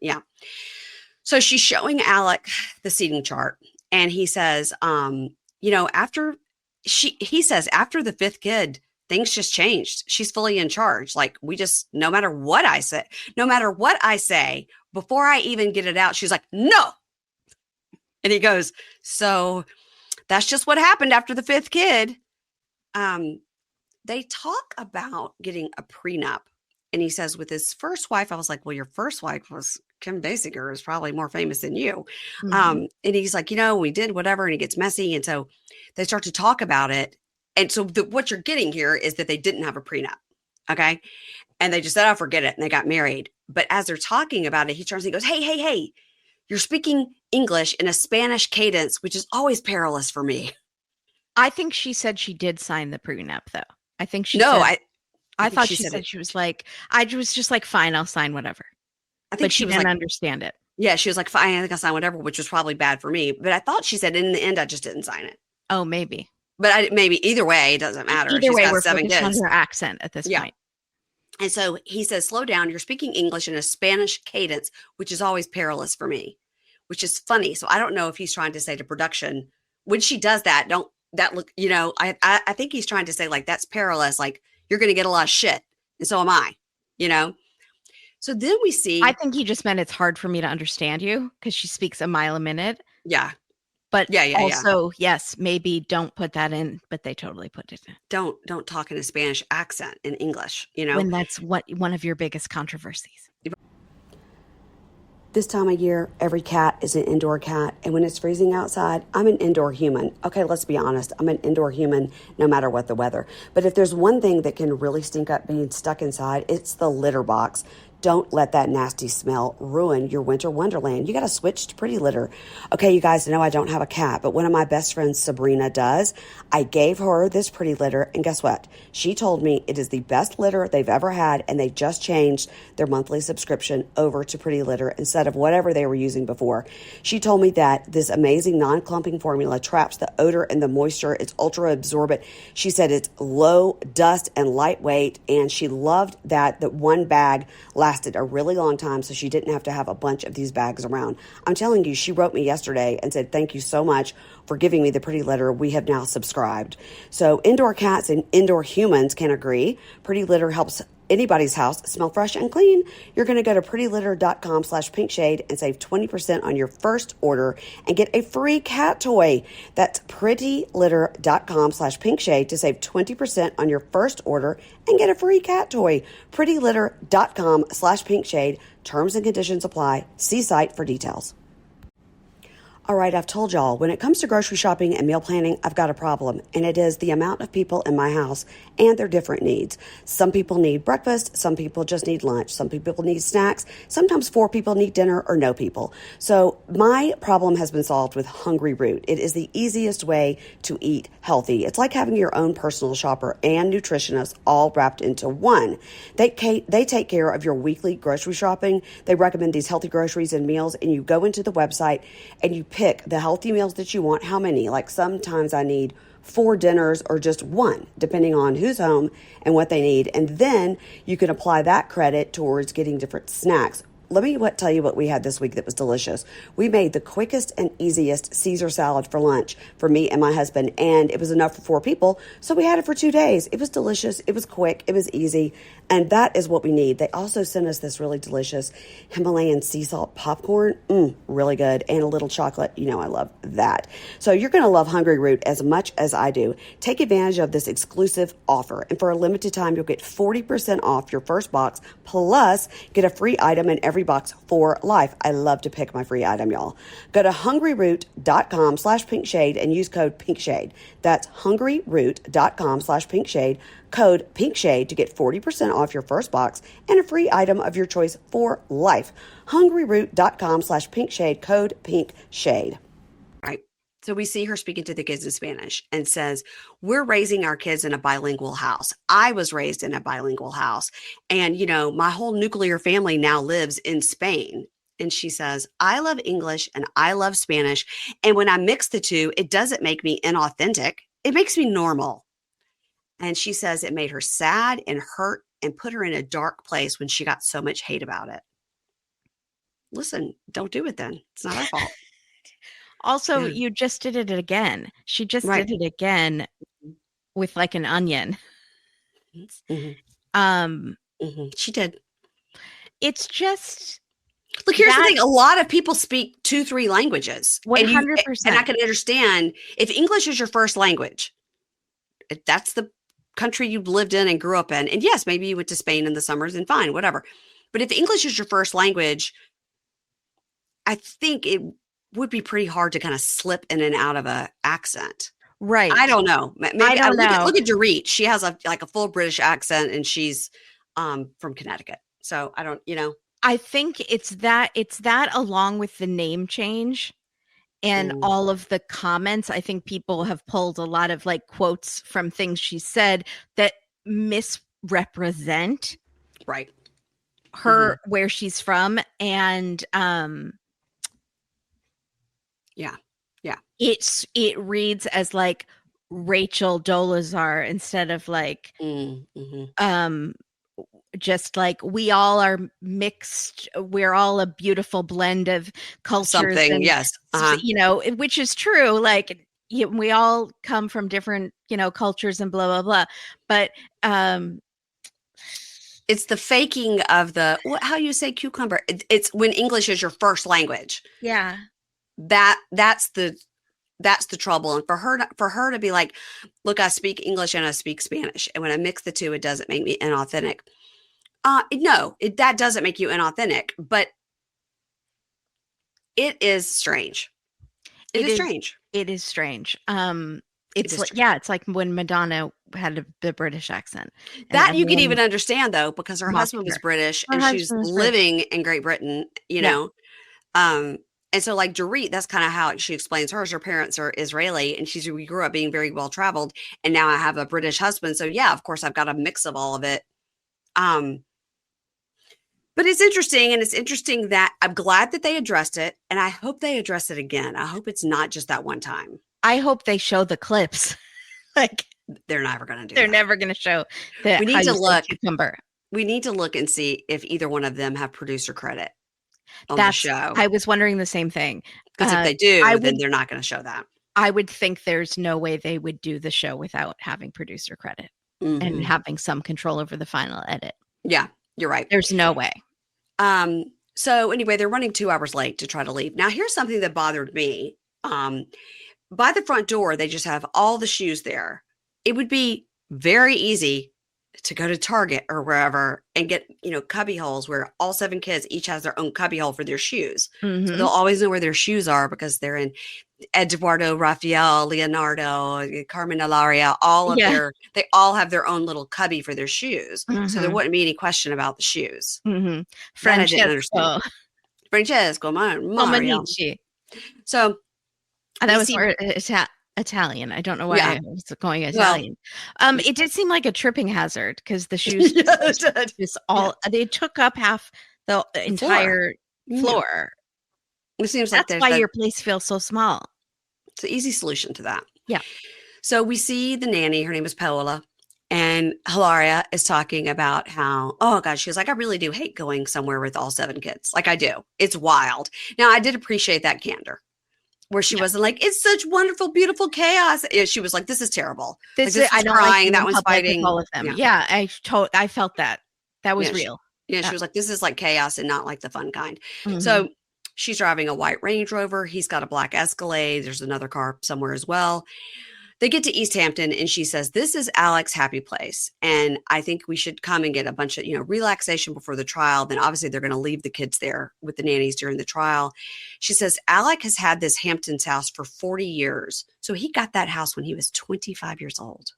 so she's showing Alec the seating chart, and he says, after after the 5th kid, things just changed. She's fully in charge. Like, no matter what I say, before I even get it out, she's like, "No." And he goes, so that's just what happened after the fifth kid. Um, they talk about getting a prenup. And he says, with his first wife, I was like, well, your first wife was Kim Basinger, is probably more famous than you. Mhm. And he's like, we did whatever, and it gets messy. And so they start to talk about it. And so what you're getting here is that they didn't have a prenup. Okay. And they just said, oh, forget it. And they got married. But as they're talking about it, he turns and he goes, hey, hey, hey, you're speaking English in a Spanish cadence, which is always perilous for me. I think she said she did sign the prenup, though. I think she No, said, I I think thought she she said said it. she was like, I was just like, fine, I'll sign whatever. I think But she she was didn't like, understand it. yeah, she was like, fine, I think I'll sign whatever, which was probably bad for me. But I thought she said in the end, I just didn't sign it. Oh, maybe. But maybe either way, it doesn't matter. Either She's way, got we're seven focused on kids. her accent at this Yeah. point. And so he says, slow down. You're speaking English in a Spanish cadence, which is always perilous for me, which is funny. So I don't know if he's trying to say to production, when she does that, don't that look, I think he's trying to say, like, that's perilous. Like, you're going to get a lot of shit. And so am I, you know? So then we I see, think he just meant it's hard for me to understand you because she speaks a mile a minute. yeah, But yeah. also, yes, maybe don't put that in, but they totally put it in. Don't talk in a Spanish accent in English, When that's what one of your biggest controversies. This time of year, every cat is an indoor cat. And when it's freezing outside, I'm an indoor human. Okay, let's be honest. I'm an indoor human no matter what the weather. But if there's one thing that can really stink up being stuck inside, it's the litter box. Don't let that nasty smell ruin your winter wonderland. You got to switch to Pretty Litter. Okay, you guys know I don't have a cat, but one of my best friends, Sabrina, does. I gave her this Pretty Litter, and guess what? She told me it is the best litter they've ever had, and they just changed their monthly subscription over to Pretty Litter instead of whatever they were using before. She told me that this amazing non-clumping formula traps the odor and the moisture. It's ultra absorbent. She said it's low dust and lightweight, and she loved that one bag lasted a really long time, so she didn't have to have a bunch of these bags around. I'm telling you, she wrote me yesterday and said, thank you so much for giving me the Pretty Litter. We have now subscribed. So indoor cats and indoor humans can agree. Pretty Litter helps anybody's house smell fresh and clean. You're going to go to prettylitter.com/pinkshade and save 20% on your first order and get a free cat toy. That's prettylitter.com/pinkshade to save 20% on your first order and get a free cat toy. prettylitter.com/pinkshade. Terms and conditions apply. See site for details. All right, I've told y'all, when it comes to grocery shopping and meal planning, I've got a problem, and it is the amount of people in my house and their different needs. Some people need breakfast, some people just need lunch, some people need snacks, sometimes 4 people need dinner or no people. So my problem has been solved with Hungry Root. It is the easiest way to eat healthy. It's like having your own personal shopper and nutritionist all wrapped into one. They take care of your weekly grocery shopping. They recommend these healthy groceries and meals, and you go into the website and you pick the healthy meals that you want. How many? Like sometimes I need 4 dinners or just 1, depending on who's home and what they need. And then you can apply that credit towards getting different snacks. Let me tell you what we had this week that was delicious. We made the quickest and easiest Caesar salad for lunch for me and my husband, and it was enough for 4 people, so we had it for 2 days. It was delicious. It was quick. It was easy, and that is what we need. They also sent us this really delicious Himalayan sea salt popcorn. Really good, and a little chocolate. You know I love that. So you're going to love Hungry Root as much as I do. Take advantage of this exclusive offer, and for a limited time, you'll get 40% off your first box, plus get a free item in every box for life. I love to pick my free item, y'all. Go to hungryroot.com/pinkshade and use code pinkshade. That's hungryroot.com/pinkshade, code pinkshade to get 40% off your first box and a free item of your choice for life. hungryroot.com/pinkshade, code pinkshade. Right. So we see her speaking to the kids in Spanish and says, we're raising our kids in a bilingual house. I was raised in a bilingual house. And, my whole nuclear family now lives in Spain. And she says, I love English and I love Spanish. And when I mix the two, it doesn't make me inauthentic. It makes me normal. And she says it made her sad and hurt and put her in a dark place when she got so much hate about it. Listen, don't do it then. It's not our fault. Also, Yeah. you just did it again. She just Right. did it again with like an onion. Mm-hmm. Um, She did. it's just Look, here's the That thing. A lot of people speak 2, 3 languages, and I 100%. can understand if English is your first language, if that's the country you lived in and grew up in. And yes, maybe you went to Spain in the summers and fine, whatever. But if English is your first language, I think it would be pretty hard to kind of slip in and out of a accent. I Right. don't know. I Maybe I don't know. look at Dorit. She has a full British accent, and she's from Connecticut. So I don't, I think it's that along with the name change and mm, all of the comments. I think people have pulled a lot of like quotes from things she said that misrepresent right. Hmm. her where she's from, and Yeah. Yeah. it reads as like Rachel Dolezal instead of like Mm-hmm. um just like we all are mixed, we're all a beautiful blend of cultures Something. and Yes. Uh-huh. which is true, like we all come from different cultures and blah blah blah, but um It's the faking of how you say cucumber. It's when English is your first language. yeah, That's the trouble. And for her to be like, look, I speak English and I speak Spanish, and when I mix the two, it doesn't make me inauthentic. No, that doesn't make you inauthentic, but it is strange. It it is is strange. it is strange. It It's is like, strange. yeah, it's like when Madonna had the British accent and That you could everyone even understand though, because her mocked husband was her. British Her and she's husband was British. living in Great Britain, Yeah. Um, and so like Dorit, that's kind of how she explains hers. Her parents are Israeli, and we grew up being very well traveled, and now I have a British husband. So yeah, of course I've got a mix of all of it. Um, but it's interesting, and it's interesting that I'm glad that they addressed it, and I hope they address it again. I hope it's not just that one time. I hope they show the clips. Like They're never going to do they're that. never going to show the We how need to you say look. cucumber. We need to look and see if either one of them have producer credit on the That's show. I was wondering the same thing. Because if they I do, then would they're not going to show that. I would think there's no way they would do the show without having producer credit and Hmm. having some control over the final edit. Yeah, you're right. There's no way. So anyway, they're running 2 hours late to try to leave. Now, here's something that bothered me. By the front door, they just have all the shoes there. It would be very easy to go to Target or wherever and get, cubby holes where all 7 kids each has their own cubby hole for their shoes. So Mhm. they'll always know where their shoes are because they're in Eduardo, Raphael, Leonardo, Carmen Hilaria, Yeah. they all have their own little cubby for their shoes. So there Mhm. wouldn't be any question about the shoes. Mhm. That I didn't understand. Francesco Francesco, Mario. Comanici. So That we was see, more Italian. I don't know why yeah, I was going well, Italian. It did seem like a tripping hazard because the shoes yeah, it did. just Yeah, all they took up half the the floor. entire Yeah, floor. it seems like That's there's why that. your place feels so small. It's an easy solution to that. Yeah. So we see the nanny. Her name is Paola, and Hilaria is talking about how, oh God, she was like, I really do hate going somewhere with all 7 kids. Like I do. It's wild. Now I did appreciate that candor, where she Yeah. wasn't like, it's such wonderful, beautiful chaos. She was like, this is terrible. Like This is this I one's don't like crying, being that in one's public with fighting. all of them. Yeah. Yeah, I felt that. That was Yeah. real. She was like, this is like chaos and not like the fun kind. Mhm. So she's driving a white Range Rover. He's got a black Escalade. There's another car somewhere as well. They get to East Hampton and she says, this is Alec's happy place. And I think we should come and get a bunch of, relaxation before the trial. Then obviously they're going to leave the kids there with the nannies during the trial. She says, Alec has had this Hamptons house for 40 years. So he got that house when he was 25 years old.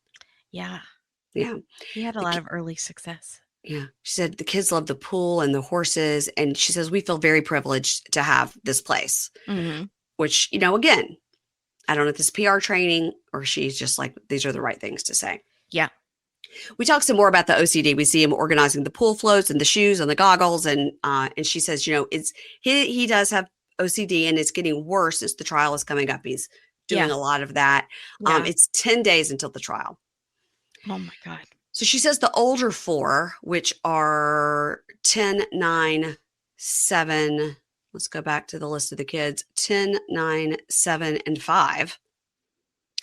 Yeah. Yeah. He had a The lot of early success. Yeah. She said the kids love the pool and the horses. And she says, we feel very privileged to have this place, Mhm. which, again, I don't know if this is PR training or she's just like, these are the right things to say. Yeah. We talk some more about the OCD. We see him organizing the pool floats and the shoes and the goggles. And she says, it's he does have OCD and it's getting worse as the trial is coming up. He's doing Yeah. a lot of that. Yeah. It's 10 days until the trial. Oh my God. So she says the older 4, which are 10, 9, 7. Let's go back to the list of the kids. 10, 9, 7, and 5.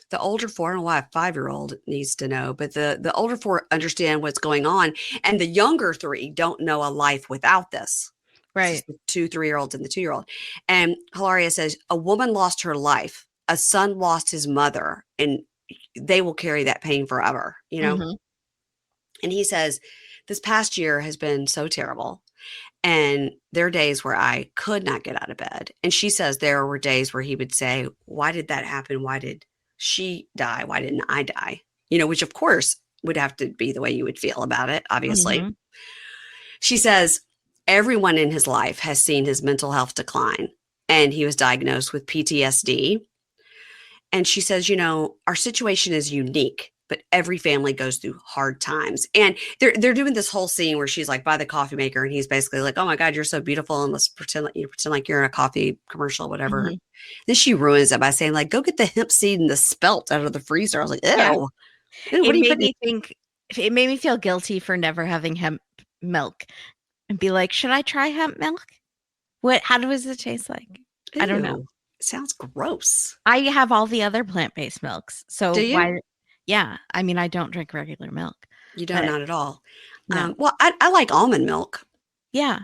The older 4, I don't know why a 5-year-old needs to know, but the older 4 understand what's going on. And the younger 3 don't know a life without this. Right. The 2 3-year-olds and the 2-year-old. And Hilaria says a woman lost her life, a son lost his mother, and they will carry that pain forever, you know? Mhm. And he says, this past year has been so terrible. And there are days where I could not get out of bed. And she says there were days where he would say, why did that happen? Why did she die? Why didn't I die? You know, which of course would have to be the way you would feel about it, obviously. Mhm. She says everyone in his life has seen his mental health decline, and he was diagnosed with PTSD. And she says, you know, our situation is unique, but every family goes through hard times. And they're doing this whole scene where she's like by the coffee maker, and he's basically like, "Oh my God, you're so beautiful," and let's pretend like you're in a coffee commercial, whatever. Mhm. Then she ruins it by saying, like, "Go get the hemp seed and the spelt out of the freezer." I was like, Yeah. "Ew, ew, what It are you made putting?" me think it made me feel guilty for never having hemp milk and be like, "Should I try hemp milk? How does it taste like?" I don't know. Ew, it sounds gross. I have all the other plant-based milks, Do so you? why Yeah, I mean, I don't drink regular milk, You don't, but not at all. no. Well, I like almond milk, Yeah.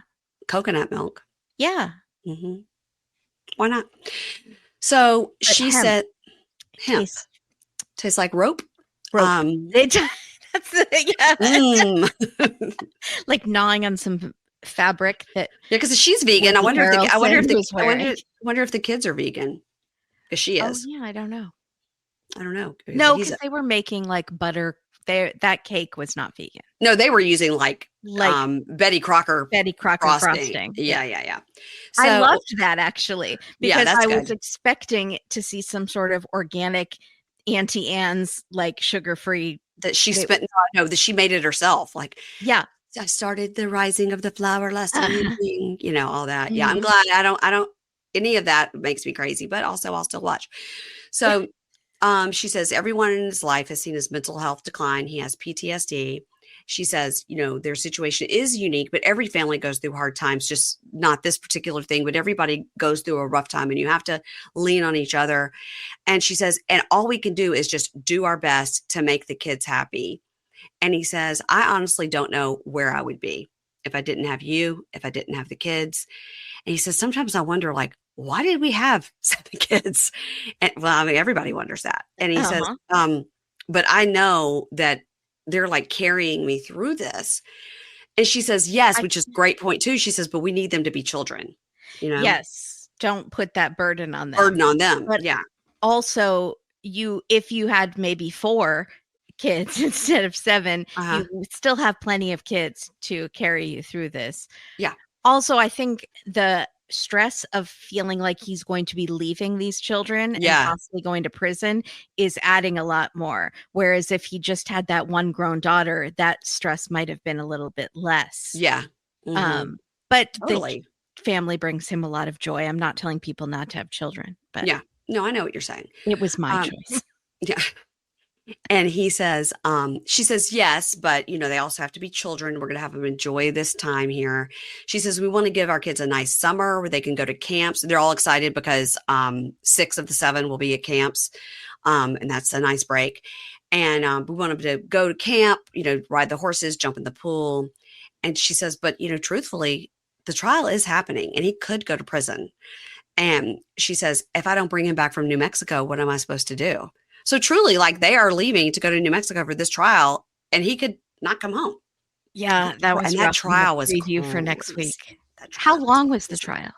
coconut milk. Yeah, Hmm. Why not? So but she hemp said, hemp tastes tastes like rope. rope. Um, It That's the yeah, mm. like gnawing on some fabric that Yeah, because she's vegan. Woody Harrelson was wearing. wonder if the kids are vegan because she Oh, is. yeah, I don't know. I don't know. No, He's because they were making, like, butter that cake was not vegan. no, they were using like Like Betty Crocker Betty Crocker frosting. frosting, yeah. Yeah, yeah, yeah. I So loved that actually yeah, because that's I was good. expecting to see some sort of organic Auntie Anne's, like, sugar-free That she they spent no, that she made it herself. Like Yeah. I started the rising of the flower last evening, you know, all that. Yeah, I'm Mhm. glad I don't any of that makes me crazy, but also I'll still watch. So she says everyone in his life has seen his mental health decline. He has PTSD. She says, you know, their situation is unique, but every family goes through hard times, just not this particular thing, but everybody goes through a rough time and you have to lean on each other. And she says, and all we can do is just do our best to make the kids happy. And he says, I honestly don't know where I would be if I didn't have you, if I didn't have the kids. And he says, sometimes I wonder, like, why did we have 7 kids? And well, I mean, everybody wonders that. And he says, Uh-huh. but I know that they're like carrying me through this. And she says, yes, I which is a great point too. She says, but we need them to be children, you know, Yes, don't put that burden on them. burden on them. But Yeah. also, if you had maybe 4 kids instead of 7, Uh-huh. you would still have plenty of kids to carry you through this. Yeah. Also, I think the stress of feeling like he's going to be leaving these children and Yeah. possibly going to prison is adding a lot more. Whereas if he just had that one grown daughter, that stress might have been a little bit less. Yeah. Hmm. But the Totally. family brings him a lot of joy. I'm not telling people not to have children, but Yeah. No, I know what you're saying. it was my Um, choice. yeah. And he says, she says, yes, but you know, they also have to be children. We're going to have them enjoy this time here. She says, we want to give our kids a nice summer where they can go to camps. They're all excited because 6 of the 7 will be at camps. And that's a nice break. And we want them to go to camp, you know, ride the horses, jump in the pool. And she says, but, you know, truthfully, the trial is happening and he could go to prison. And she says, if I don't bring him back from New Mexico, what am I supposed to do? So truly, like they are leaving to go to New Mexico for this trial and he could not come home. Yeah, that was And that rough in the trial was preview for next crazy. week. That How trial was long was the crazy. trial?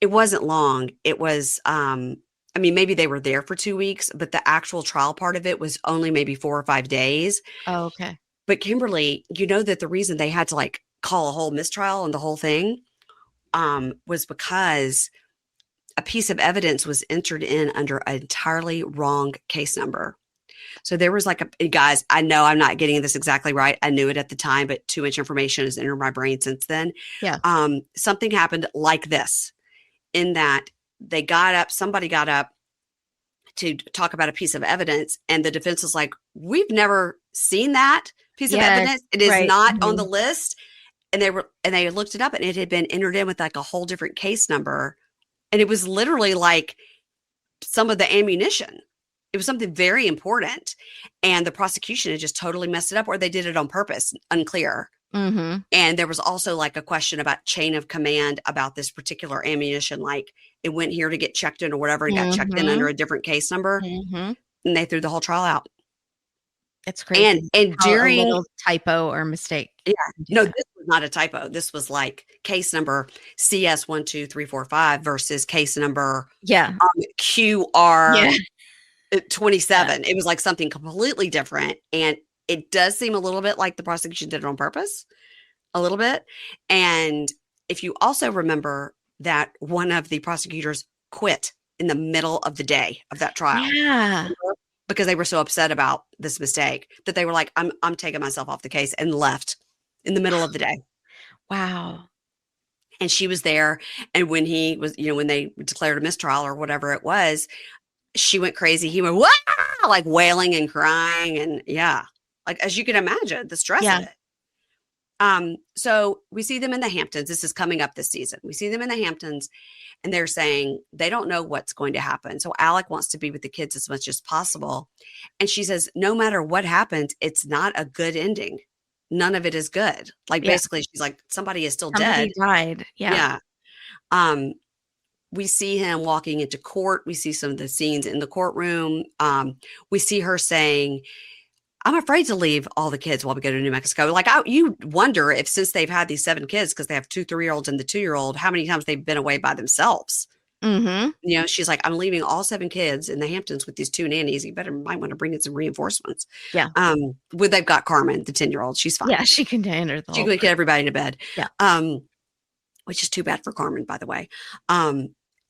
It wasn't long. It was, I mean, maybe they were there for 2 weeks, but the actual trial part of it was only maybe 4 or 5 days. Oh, okay. But Kimberly, you know that the reason they had to like call a whole mistrial and the whole thing was because a piece of evidence was entered in under an entirely wrong case number. So there was like guys, I know I'm not getting this exactly right. I knew it at the time, but too much information has entered my brain since then. Yeah. Something happened like this in that somebody got up to talk about a piece of evidence and the defense was like, we've never seen that piece of evidence. It is not on the list. And they looked it up and it had been entered in with like a whole different case number. And it was literally like some of the ammunition. It was something very important. And the prosecution had just totally messed it up or they did it on purpose. Unclear. Mm-hmm. And there was also like a question about chain of command about this particular ammunition. Like it went here to get checked in or whatever and got checked in Mm-hmm. under a different case number. Mm-hmm. And they threw the whole trial out. It's And crazy and how a during little typo or mistake yeah, can do no, that. this was not a typo. This was like case number CS12345 versus case number Yeah. QR Yeah. Yeah. 27. It was like something completely different. And it does seem a little bit like the prosecution did it on purpose, a little bit. And if you also remember that one of the prosecutors quit in the middle of the day of that trial Yeah. because they were so upset about this mistake that they were like, I'm taking myself off the case and left in the middle of the day. Wow. And she was there. And when he was, when they declared a mistrial or whatever it was, she went crazy. He went, wow, like wailing and crying. And yeah, like as you can imagine, the stress of Yeah. it. So we see them in the Hamptons. This is coming up this season. We see them in the Hamptons and they're saying they don't know what's going to happen. So Alec wants to be with the kids as much as possible. And she says, no matter what happens, it's not a good ending. None of it is good. Like Yeah. basically she's like, somebody is still Somebody dead. died. Yeah. Yeah. Um, we see him walking into court. We see some of the scenes in the courtroom. We see her saying, I'm afraid to leave all the kids while we go to New Mexico. Like you wonder if since they've had these 7 kids, because they have 2 3-year-olds and the 2-year-old, how many times they've been away by themselves. Mm-hmm. She's like, I'm leaving all 7 kids in the Hamptons with these 2 nannies. You might want to bring in some reinforcements. Yeah. They've got Carmen, the 10-year-old. She's fine. Yeah, she can enter the She whole can get everybody to bed. Yeah. Which is too bad for Carmen, by the way. Yeah.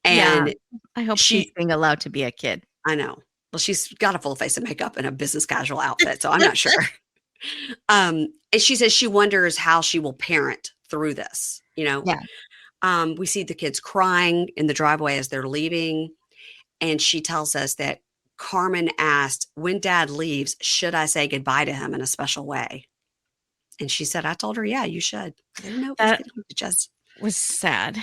And I hope she's being allowed to be a kid. I know. Well, she's got a full face of makeup and a business casual outfit, so I'm not sure. And she says she wonders how she will parent through this, Yeah. We see the kids crying in the driveway as they're leaving. And she tells us that Carmen asked, when Dad leaves, should I say goodbye to him in a special way? And she said, I told her, yeah, you should. I didn't know it was That getting to just was sad.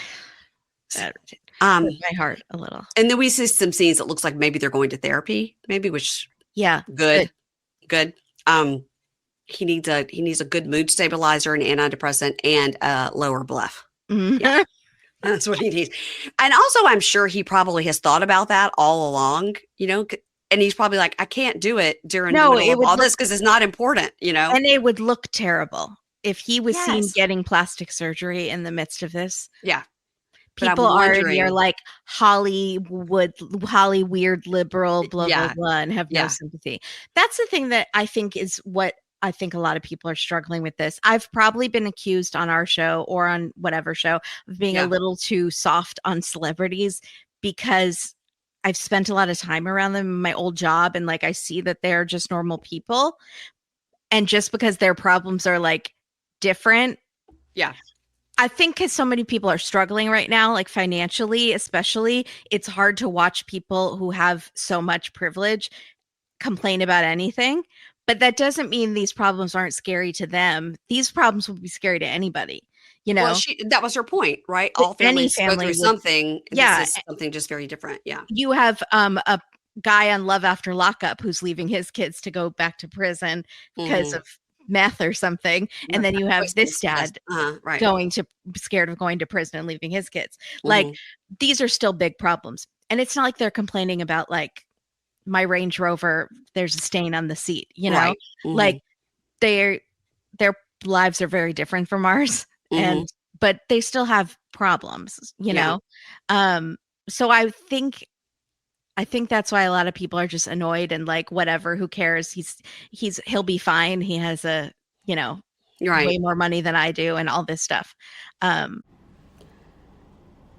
That hurt my heart a little. And then we see some scenes that looks like maybe they're going to therapy, which yeah, good. He needs a good mood stabilizer, an antidepressant, and a lower bluff. Mm-hmm. Yeah, that's what he needs. And also, I'm sure he probably has thought about that all along, and he's probably like, I can't do it during the middle of all this because it's not important, And it would look terrible if he was seen Yes. getting plastic surgery in the midst of this. Yeah. People already are like Holly weird liberal, blah, blah, blah, and have no sympathy. That's the thing that I think is what I think a lot of people are struggling with this. I've probably been accused on our show or on whatever show of being a little too soft on celebrities because I've spent a lot of time around them in my old job. And like, I see that they're just normal people. And just because their problems are like different. Yeah. I think because so many people are struggling right now, like financially, especially, it's hard to watch people who have so much privilege complain about anything. But that doesn't mean these problems aren't scary to them. These problems would be scary to anybody, Well, that was her point, right? All families go through something. Yeah. This is something just very different. Yeah. You have a guy on Love After Lockup who's leaving his kids to go back to prison because of meth or something, and then you have this dad scared of going to prison and leaving his kids. Like these are still big problems, and it's not like they're complaining about like my Range Rover, there's a stain on the seat, like their lives are very different from ours, but they still have problems, so I think that's why a lot of people are just annoyed and like, whatever, who cares? He'll be fine. He has way more money than I do and all this stuff.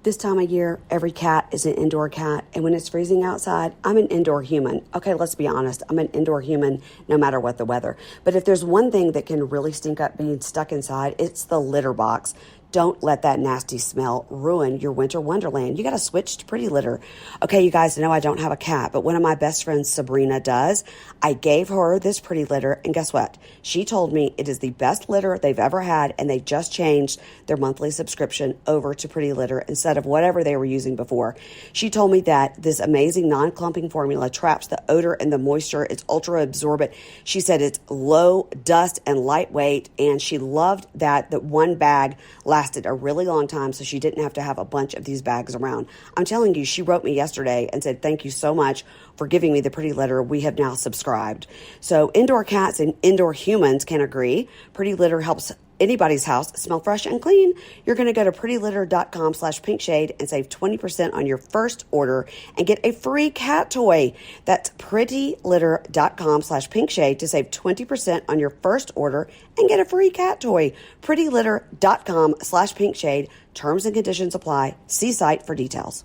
This time of year, every cat is an indoor cat. And when it's freezing outside, I'm an indoor human. Okay, let's be honest. I'm an indoor human no matter what the weather. But if there's one thing that can really stink up being stuck inside, it's the litter box. Don't let that nasty smell ruin your winter wonderland. You got to switch to Pretty Litter. Okay, you guys know I don't have a cat, but one of my best friends, Sabrina, does. I gave her this Pretty Litter, and guess what? She told me it is the best litter they've ever had, and they just changed their monthly subscription over to Pretty Litter instead of whatever they were using before. She told me that this amazing non-clumping formula traps the odor and the moisture. It's ultra absorbent. She said it's low dust and lightweight, and she loved that one bag lasted a really long time, so she didn't have to have a bunch of these bags around. I'm telling you, she wrote me yesterday and said, thank you so much for giving me the Pretty Litter. We have now subscribed. So indoor cats and indoor humans can agree. Pretty Litter helps anybody's house smell fresh and clean. You're going to go to prettylitter.com/pinkshade and save 20% on your first order and get a free cat toy. That's prettylitter.com/pinkshade to save 20% on your first order and get a free cat toy. prettylitter.com/pinkshade. Terms and conditions apply. See site for details.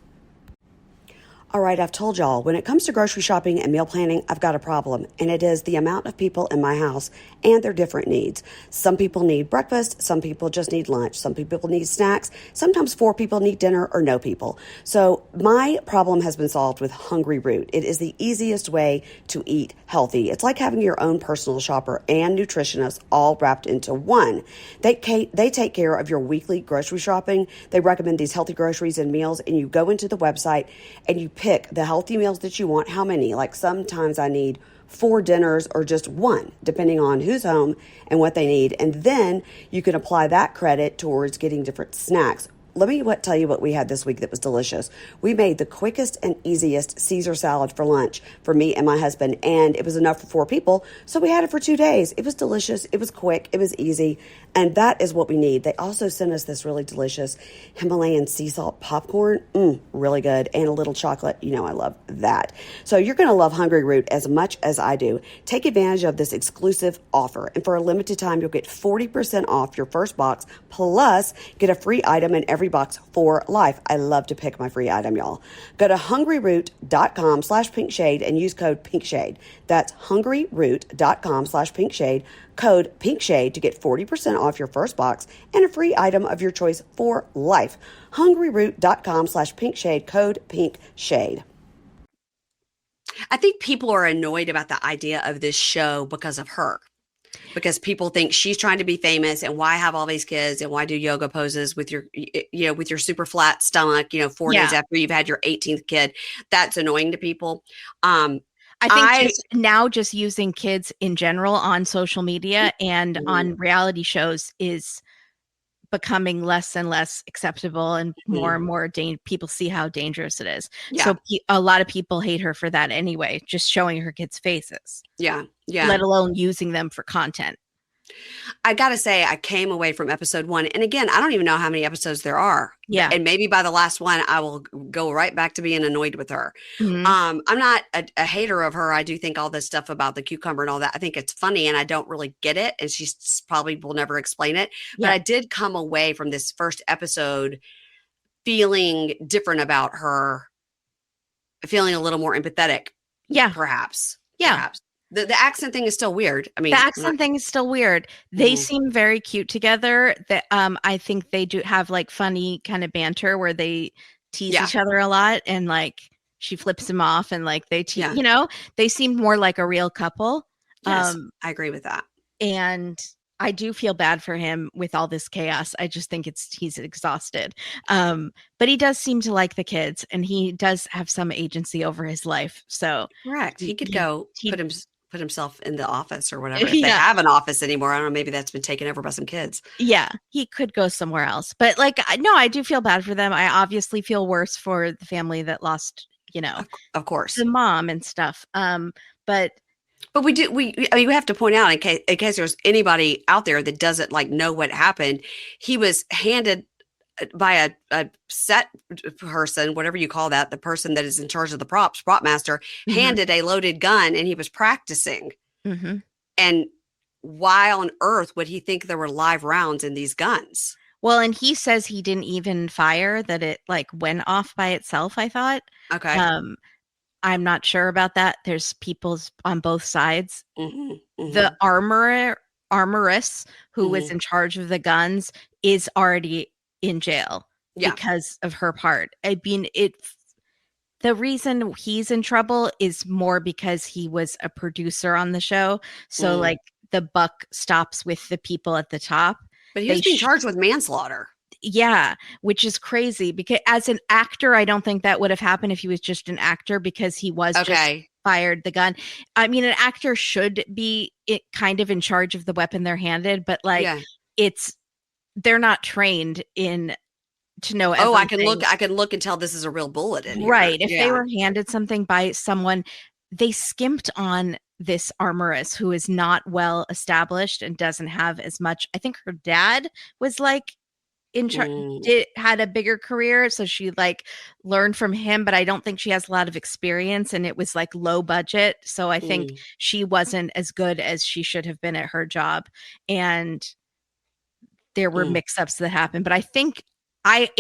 All right, I've told y'all, when it comes to grocery shopping and meal planning, I've got a problem, and it is the amount of people in my house and their different needs. Some people need breakfast, some people just need lunch, some people need snacks, sometimes 4 people need dinner or no people. So my problem has been solved with Hungry Root. It is the easiest way to eat healthy. It's like having your own personal shopper and nutritionist all wrapped into one. They take care of your weekly grocery shopping. They recommend these healthy groceries and meals, and you go into the website and you pick the healthy meals that you want. How many? Like sometimes I need 4 dinners or just 1, depending on who's home and what they need. And then you can apply that credit towards getting different snacks. Let me tell you what we had this week that was delicious. We made the quickest and easiest Caesar salad for lunch for me and my husband, and it was enough for 4 people, so we had it for 2 days. It was delicious. It was quick. It was easy, and that is what we need. They also sent us this really delicious Himalayan sea salt popcorn. Really good, and a little chocolate. You know I love that. So you're going to love Hungry Root as much as I do. Take advantage of this exclusive offer, and for a limited time, you'll get 40% off your first box, plus get a free item in every box for life. I love to pick my free item, y'all. Go to hungryroot.com/pinkshade and use code pinkshade. That's hungryroot.com/pinkshade, code pinkshade to get 40% off your first box and a free item of your choice for life. hungryroot.com/pinkshade, code pinkshade. I think people are annoyed about the idea of this show because of her. Because people think she's trying to be famous, and why have all these kids, and why do yoga poses with your, with your super flat stomach, 4 days after you've had your 18th kid. That's annoying to people. I think just using kids in general on social media and on reality shows is becoming less and less acceptable, and more and more people see how dangerous it is. Yeah. So a lot of people hate her for that anyway, just showing her kids' faces. Yeah. Let alone using them for content. I gotta say, I came away from episode 1, and again, I don't even know how many episodes there are. Yeah. And maybe by the last one, I will go right back to being annoyed with her. I'm not a hater of her. I do think all this stuff about the cucumber and all that, I think it's funny, and I don't really get it, and she probably will never explain it. But I did come away from this first episode feeling different about her, feeling a little more empathetic. Yeah. Perhaps. Yeah. Perhaps. The accent thing is still weird. I mean, the accent thing is still weird. They seem very cute together. That I think they do have like funny kind of banter where they tease each other a lot, and like she flips him off, and like they tease. They seem more like a real couple. Yes, I agree with that. And I do feel bad for him with all this chaos. I just think he's exhausted. But he does seem to like the kids, and he does have some agency over his life. So correct. He could go put himself in the office or whatever. If they have an office anymore, I don't know, maybe that's been taken over by some kids. Yeah, he could go somewhere else. But like, no, I do feel bad for them. I obviously feel worse for the family that lost, of course, the mom and stuff. But we have to point out, in case there's anybody out there that doesn't know what happened, he was handed by a set person, whatever you call that, the person that is in charge of the prop master, handed a loaded gun, and he was practicing. And why on earth would he think there were live rounds in these guns? Well, and he says he didn't even fire, that it went off by itself, I thought. Okay. I'm not sure about that. There's people on both sides. The armoress who was in charge of the guns is already in jail Yeah. because of her part. I mean, the reason he's in trouble is more because he was a producer on the show. So Mm. like the buck stops with the people at the top. But he They was being charged with manslaughter. Yeah, which is crazy because as an actor, I don't think that would have happened if he was just an actor because he was just Okay. fired the gun. I mean, an actor should be kind of in charge of the weapon they're handed, but like Yeah. they're not trained in to know Oh, everything. I can look and tell this is a real bullet in here. Right. If they Yeah. were handed something by someone, they skimped on this armorist who is not well established and doesn't have as much. I think her dad was like in charge, Mm, did had a bigger career, so she like learned from him, but I don't think she has a lot of experience, and it was like low budget, so I think mm, she wasn't as good as she should have been at her job, and there were mm. mix-ups that happened. But I think I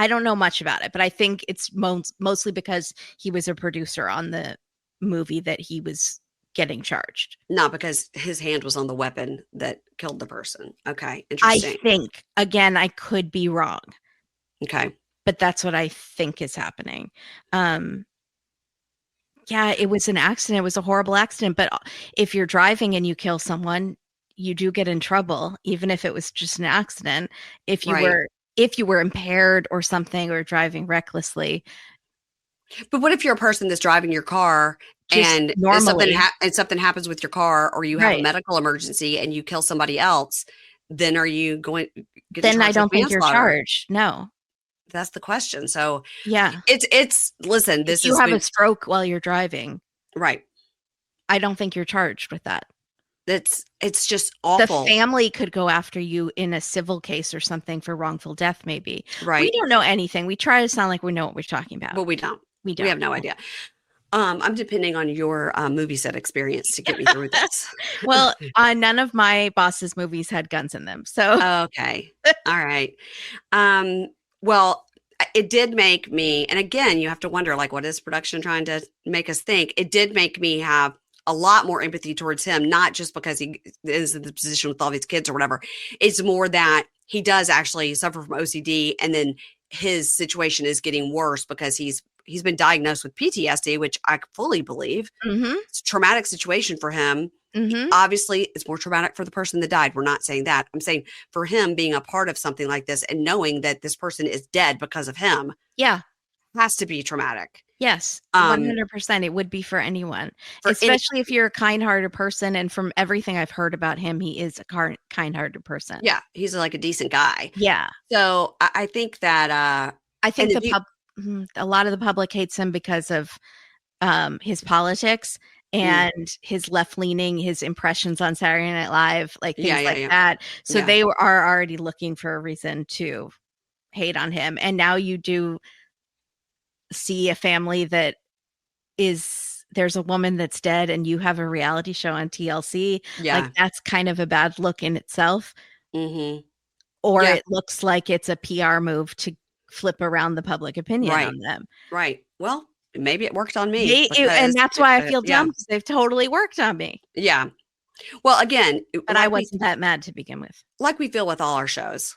don't know much about it, but I think it's mostly because he was a producer on the movie that he was getting charged. Not because his hand was on the weapon that killed the person. Okay. I Interesting. think, again, I could be wrong, Okay. but that's what I think is happening. Um, yeah, it was an accident. It was a horrible accident. But if you're driving and you kill someone, you do get in trouble, even if it was just an accident. If you Right. were if you were impaired or something or driving recklessly, But what if you're a person that's driving your car just normally, and something happens with your car, or you have a right? medical emergency and you kill somebody else? Then are you going getting Then I charged with don't think you're manslaughter? charged. No. That's the question. So Yeah. it's listen. If This you has have a been stroke while you're driving, right. I don't think you're charged with that. It's just The awful. family could go after you in a civil case or something for wrongful death, maybe. We Right. don't know anything. We try to sound like we know what we're talking about. But we don't. We We don't have no know. idea. I'm depending on your movie set experience to get me through this. Well, none of my boss's movies had guns in them. So, Okay. All right. Um, well, it did make me, and again, you have to wonder, like, what is production trying to make us think? It did make me have a lot more empathy towards him, not just because he is in the position with all these kids or whatever. It's more that he does actually suffer from OCD, and then his situation is getting worse because he's been diagnosed with PTSD, which I fully believe. mhm, It's a traumatic situation for him. mhm. Obviously, it's more traumatic for the person that died. We're not saying that. I'm saying for him being a part of something like this and knowing that this person is dead because of him Yeah. has to be traumatic. Yes. Um, 100%. It would be for anyone, for any, especially if you're a kind-hearted person. And from everything I've heard about him, he is a kind-hearted person. yeah, he's like a decent guy. Yeah. So I think that, I and think if you, a lot of the public hates him because of his politics mm, and his left-leaning, his impressions on Saturday Night Live, like yeah, things yeah, like yeah, that. So yeah, they are already looking for a reason to hate on him. And now you do see a family that there's a woman that's dead and you have a reality show on TLC. Like yeah, that's kind of a bad look in itself. hmm Or yeah, it looks like it's a PR move to flip around the public opinion right, on them. right. Well, maybe it worked on me And because, that's why I feel yeah, dumb because they've totally worked on me. yeah. Well, again, But I wasn't that mad to begin with. like we feel with all our shows.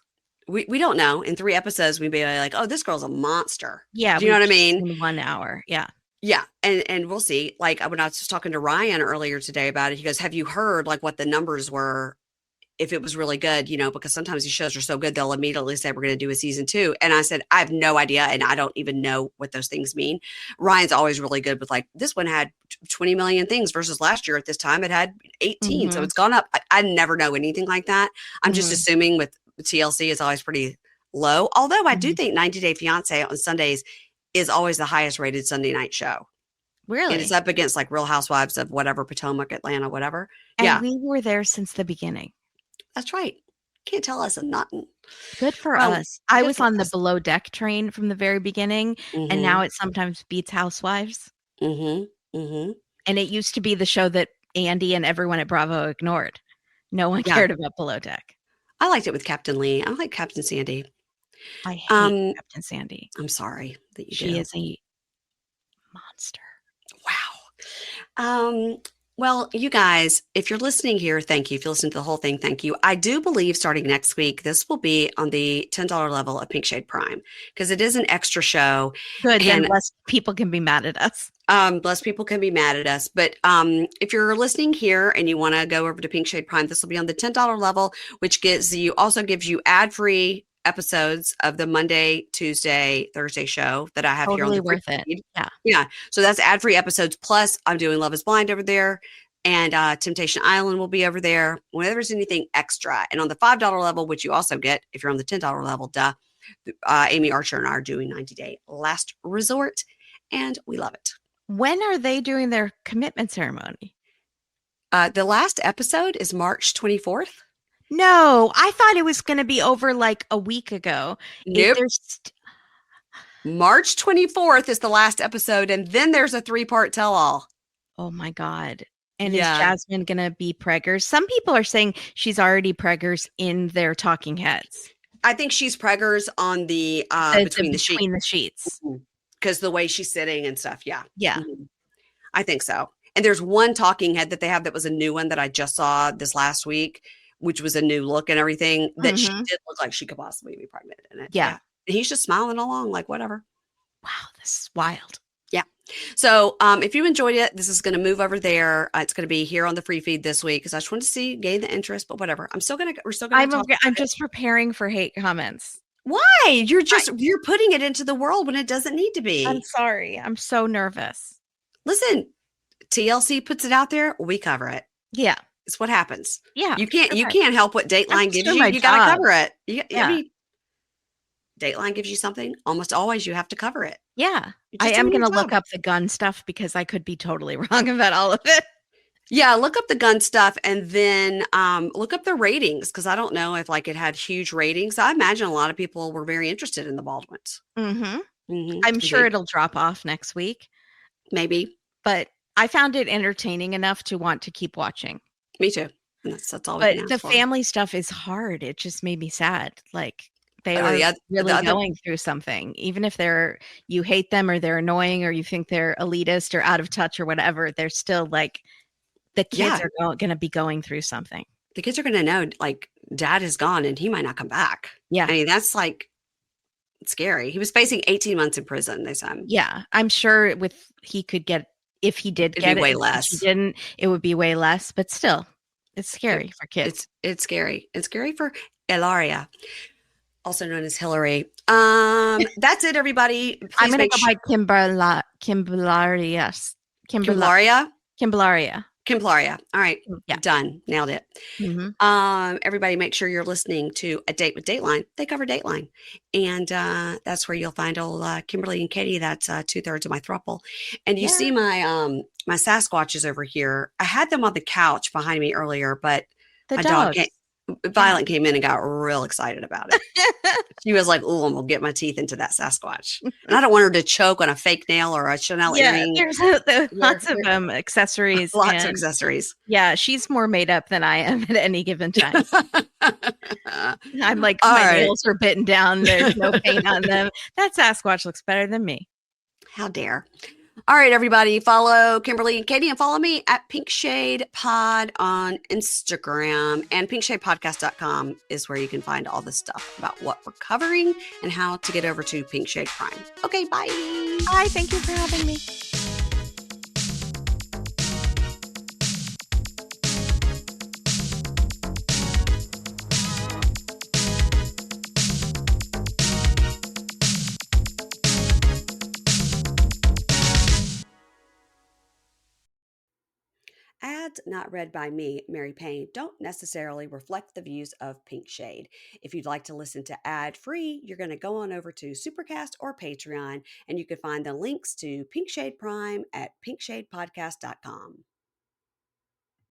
We don't know. In 3 episodes, we'd be like, "Oh, this girl's a monster." Yeah, Do you know we've what I just mean? seen 1 hour. Yeah. Yeah, and we'll see. Like, when I was just talking to Ryan earlier today about it, he goes, "Have you heard, like, what the numbers were, if it was really good?" You know, because sometimes these shows are so good, they'll immediately say, "We're gonna do a season 2." And I said, "I have no idea, and I don't even know what those things mean." Ryan's always really good with, like, "This one had 20 million things versus last year at this time, it had 18, so Mhm. it's gone up." I never know anything like that. I'm just Mhm. assuming with TLC is always pretty low, although I do Mhm. think 90 Day Fiancé on Sundays is always the highest rated Sunday night show, and it's Really? up against, like, Real Housewives of whatever, Potomac, Atlanta, whatever. And Yeah, we were there since the beginning. that's right. Can't tell us nothing. Good for Well, us. I good was for on the us. below deck train from the very beginning, and now Mhm, it sometimes beats Housewives. mhm, mhm. And it used to be the show that Andy and everyone at Bravo ignored. No one Yeah, cared about Below Deck. I liked it with Captain Lee. I like Captain Sandy. I hate Um, Captain Sandy. I'm sorry that you She do. is a monster. Wow. Um, Well, you guys, if you're listening here, thank you. If you listen to the whole thing, thank you. I do believe starting next week, this will be on the $10 level of Pink Shade Prime because it is an extra show. Good, then And less people can be mad at us. less people can be mad at us. But if you're listening here and you want to go over to Pink Shade Prime, this will be on the $10 level, which gives you ad-free episodes of the Monday, Tuesday, Thursday show that I have here on Totally the free worth it. feed. Yeah. Yeah. So that's ad-free episodes. Plus, I'm doing Love is Blind over there. And Temptation Island will be over there. Whenever there's anything extra. And on the $5 level, which you also get if you're on the $10 level, Amy Archer and I are doing 90-day last resort. And we love it. When are they doing their commitment ceremony? The last episode is March 24th. No, I thought it was going to be over like a week ago. Nope. There's March 24th is the last episode, and then there's a 3-part tell-all. Oh my God. And Yeah. is Jasmine going to be preggers? Some people are saying she's already preggers in their talking heads. I think she's preggers on the between the sheets. Because the way she's sitting and stuff. Yeah. Yeah. I think so. And there's one talking head that they have that was a new one that I just saw this last week, which was a new look and everything that she did look like she could possibly be pregnant in it. Yeah. And he's just smiling along like whatever. Wow, this is wild. Yeah. So if you enjoyed it, this is going to move over there. It's going to be here on the free feed this week because I just want to gain the interest, but whatever. We're still going to I'm just preparing for hate comments. Why? You're putting it into the world when it doesn't need to be. I'm sorry. I'm so nervous. Listen, TLC puts it out there, we cover it. Yeah. It's what happens. Yeah. You can't help what Dateline gives you. You got to cover it. I mean, Dateline gives you something, almost always you have to cover it. Yeah. I am going to look up the gun stuff because I could be totally wrong about all of it. Yeah, look up the gun stuff and then look up the ratings because I don't know if like it had huge ratings. I imagine a lot of people were very interested in the Baldwins. I'm sure it'll drop off next week. Maybe. But I found it entertaining enough to want to keep watching. Me too. And that's all. But the family stuff is hard. It just made me sad. Like they are really going through something. Even if you hate them or they're annoying or you think they're elitist or out of touch or whatever, they're still like the kids are going to be going through something. The kids are going to know like dad is gone and he might not come back. Yeah. I mean, that's like scary. He was facing 18 months in prison, they said. Yeah. I'm sure he could get, if he did get it, way less. If he didn't, it would be way less, but still it's scary for kids. It's scary. It's scary for Hilaria, also known as Hillary. That's it, everybody. Please I'm going to go by Kimberlaria. All right. Yeah. Done. Nailed it. Everybody make sure you're listening to A Date with Dateline. They cover Dateline. And that's where you'll find old Kimberly and Katie. That's 2/3 of my throuple. And you see my my Sasquatches over here. I had them on the couch behind me earlier, but my dog Violet came in and got real excited about it. She was like, "Oh, I'm gonna get my teeth into that Sasquatch," and I don't want her to choke on a fake nail or a Chanel earring. There's lots of accessories. Lots of accessories. Yeah, she's more made up than I am at any given time. I'm like, my nails are bitten down. There's no paint on them. That Sasquatch looks better than me. How dare. All right, everybody, follow Kimberly and Katie and follow me at Pink Shade Pod on Instagram. And pinkshadepodcast.com is where you can find all the stuff about what we're covering and how to get over to Pink Shade Prime. Okay, bye. Bye. Thank you for having me. Ads not read by me, Mary Payne, don't necessarily reflect the views of Pink Shade. If you'd like to listen to ad-free, you're going to go on over to Supercast or Patreon, and you can find the links to Pink Shade Prime at pinkshadepodcast.com.